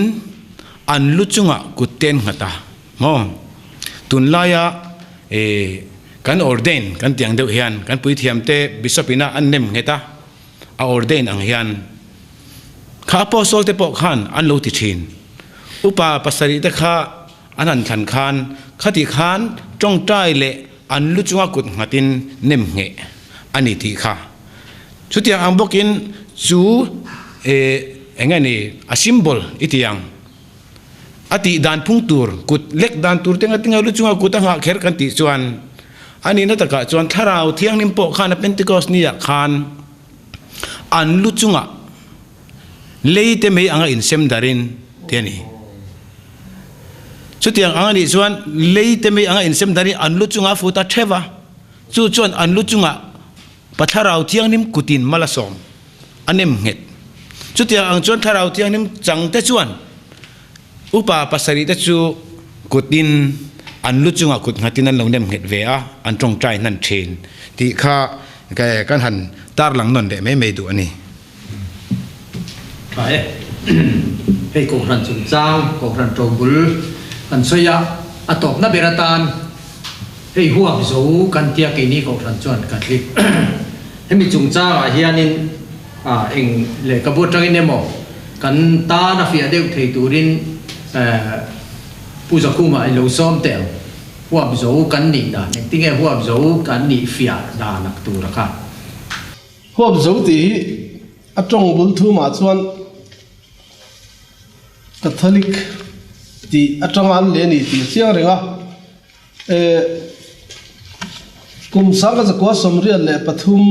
an lu chunga kuten ngata mo tun laya kan ordain kan tiang deuh hian kan pui thiam te bishop ina an nem ngeta a ordain ang hian kha apostol te po khan an lo ti thin upa pasari te kha anan than khan khati khan tong trai le an lu chunga kut ngatin nem nge ani ti kha chutia ang bokin chu engani a symbol itiang ati dan phungtur kut lek dan tur tenga tinga lu chunga kut nga kher kan ti chuan ani na taka chuan tharau thiang nim po khana pentecost ni ya khan an lu chunga leite me anga in sem darin tiani chutiang anga ni chuan leite me anga in sem darin an lu chunga futa theva chu chuan an lu chunga patharau thiang nim kutin malasom anem nget chutiang ang chuan tharau thiang nim changte chuan upa pasari ta chu kutin an lu chunga kut ngatin an lo nem nget ve a an tong trai nan thin ti kha kan han tar lang non de me du ani phải hay Kohhran chungchang Kohhran trobul kan soya atop na beratan hay huam zo kan tia ke ni Kohhran chuan kan clip hemi chungchang a hianin eng le kabut tangin emo kan ta na fia deu thei turin puja kuma ai lo som tel huam zo kan ni da nek tinge huam zo kan ni fia da nak tu ra kha huam zo ti atong bul thu ma chuan Catholic ti atong an le ni ti siang renga kum sanga zakwa somrian le pathum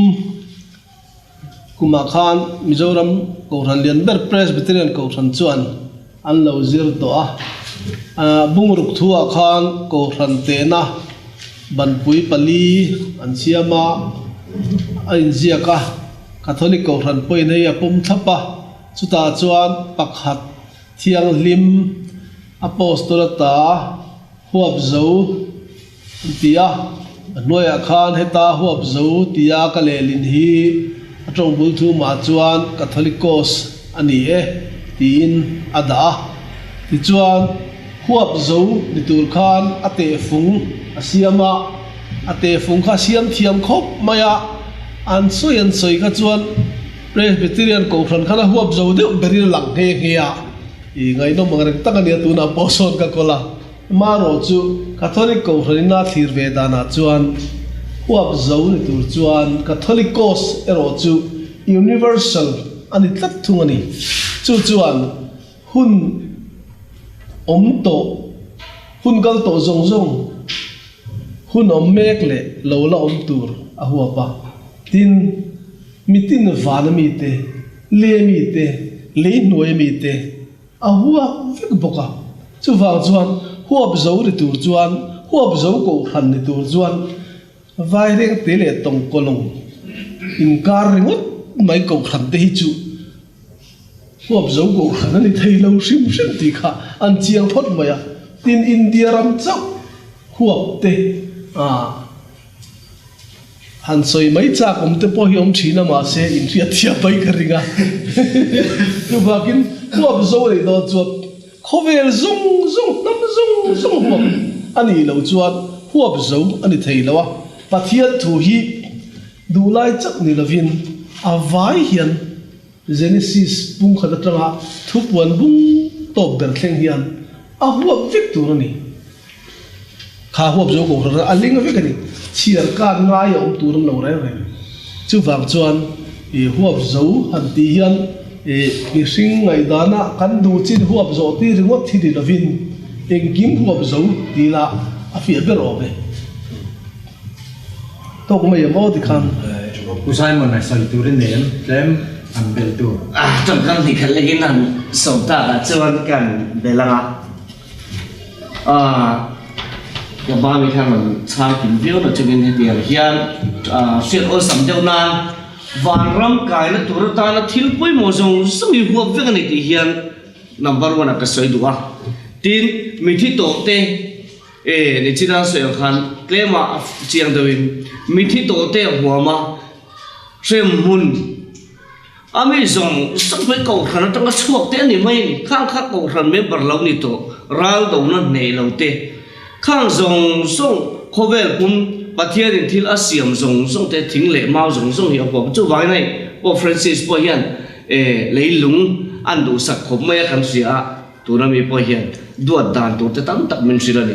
kuma khan Mizoram Kohhran lian ber Presbyterian Kohhran chuan an lo zir to bungruk thua khan Kohhran te na banpui pali an siama ain ziaka Catholic Kohhran poi nei apum thapa chuta chuan pakhat thiang lim apostolata huap zo tia noya khan heta huap zo tia ka lelin hi atong bul thu ma chuan Catholicos ani tin ada ti chuan huap zo ni tur khan ate fung asiama ate fung kha siam thiam khop maya an soi ka chuan Presbyterian Kohhran khana huap zo de beri lang he ya i ngai no mangrek takania tuna poson ka kola mà rồi chú Catholic cầu khẩn na thir về đàn à chuan huap dấu ni tur chuan Catholicos rồi chú universal anh tất thung anh chú chuan hun tổ hun gal tổ zong hun mek le lo la tur a huapa tin mitin vana mi te le mi te le noi mi te a huwa vek boka chu wang chuan huap zo ri tur chuan huap zo ko khan ni tur chuan vai reng te le tong kolong in kar ringot mai ko khan te hi chu huap zo ko khan ani thei lo sim ti kha an chiang phot maya tin India ram chau huap te han soi mai cha kom te po hiom thina ma se in ria thia bai ka ringa tu bakin huap zo le do chuat khovel zung huap ani lo chuat huap zo ani thei lawa pathian thu hi du lai chak ni lovin avai hian Genesis pung khata tanga thupuan bung top ber thleng hian a huap vek tu ni kha huap zo ko ra aling vek ani chiar ka ngai om turam lo re chu wang chuan e huap zo han ti hian e ki sing ngai dana kan du chin huap zo ti ringot thi di lovin engkim huap zo ti la a fi ber obe tok mai mo ti khan usai mon na sal turin nen tlem an bel tu trong kan thì khẩn legin an som ta chuan kan belanga cái ba mươi tháng là sang tìm phiếu là cho nên tiền hiền xuyên ôn sắm đeo nan vạn ram cái nó tụi ta nó thiếu bôi mồ rồng sống như huộc với cái này thì hiền number one là cái sợi đũa tin mình thi tổ tê để chỉ đang sợi khăn cái mà chiang đầu mình thi tổ tê hoa mà xem mun ami rồng sống với cầu khăn nó trong cái suộc tê này mấy khang khắc cầu khăn mấy bờ lâu này tổ rau đầu nó nề lâu tê khang zong song khovel pum pathian thil asiam zong song te thing le mau zong song hi apom chu vai nei po Francis po hian leilung an du sak khom mai kan sia turami po hian duat dan tu te tam tak min sila ni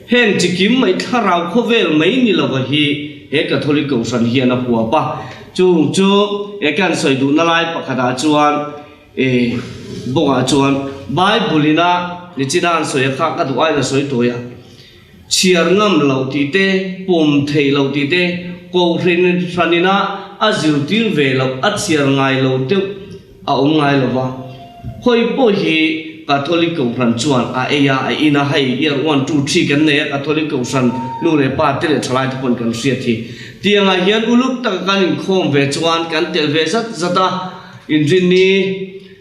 hen chikim mai tharau khovel mai ni lo hi he Catholic ko san hian a puwa pa chu kan soi du na lai pakhata chuan bonga chuan Bible ina ni chinan soi kha ka du ai la soi to ya chiar ngam lo ti te pum thei lo ti te ko rin sanina azil tir ve lo at chiar ngai lo te a om ngai lo wa khoi po hi Catholic ko ran chuan a eya a ina hai year 1 2 3 kan ne Catholic ko san nu le pa te le thlai te pon kan sia thi tianga hian uluk tak kan khom ve chuan kan tel ve zata in rin ni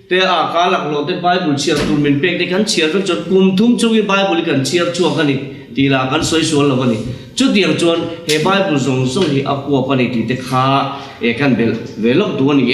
te a ka lak lo te Bible chiar tu min pek te kan chiar ve chon pum thum chu i Bible kan chiar chu ka ni ti la kan soi sual lo ni chu tiang chuan he Bible zong song hi akwa pa ni ti te kha e kan bel velok du ni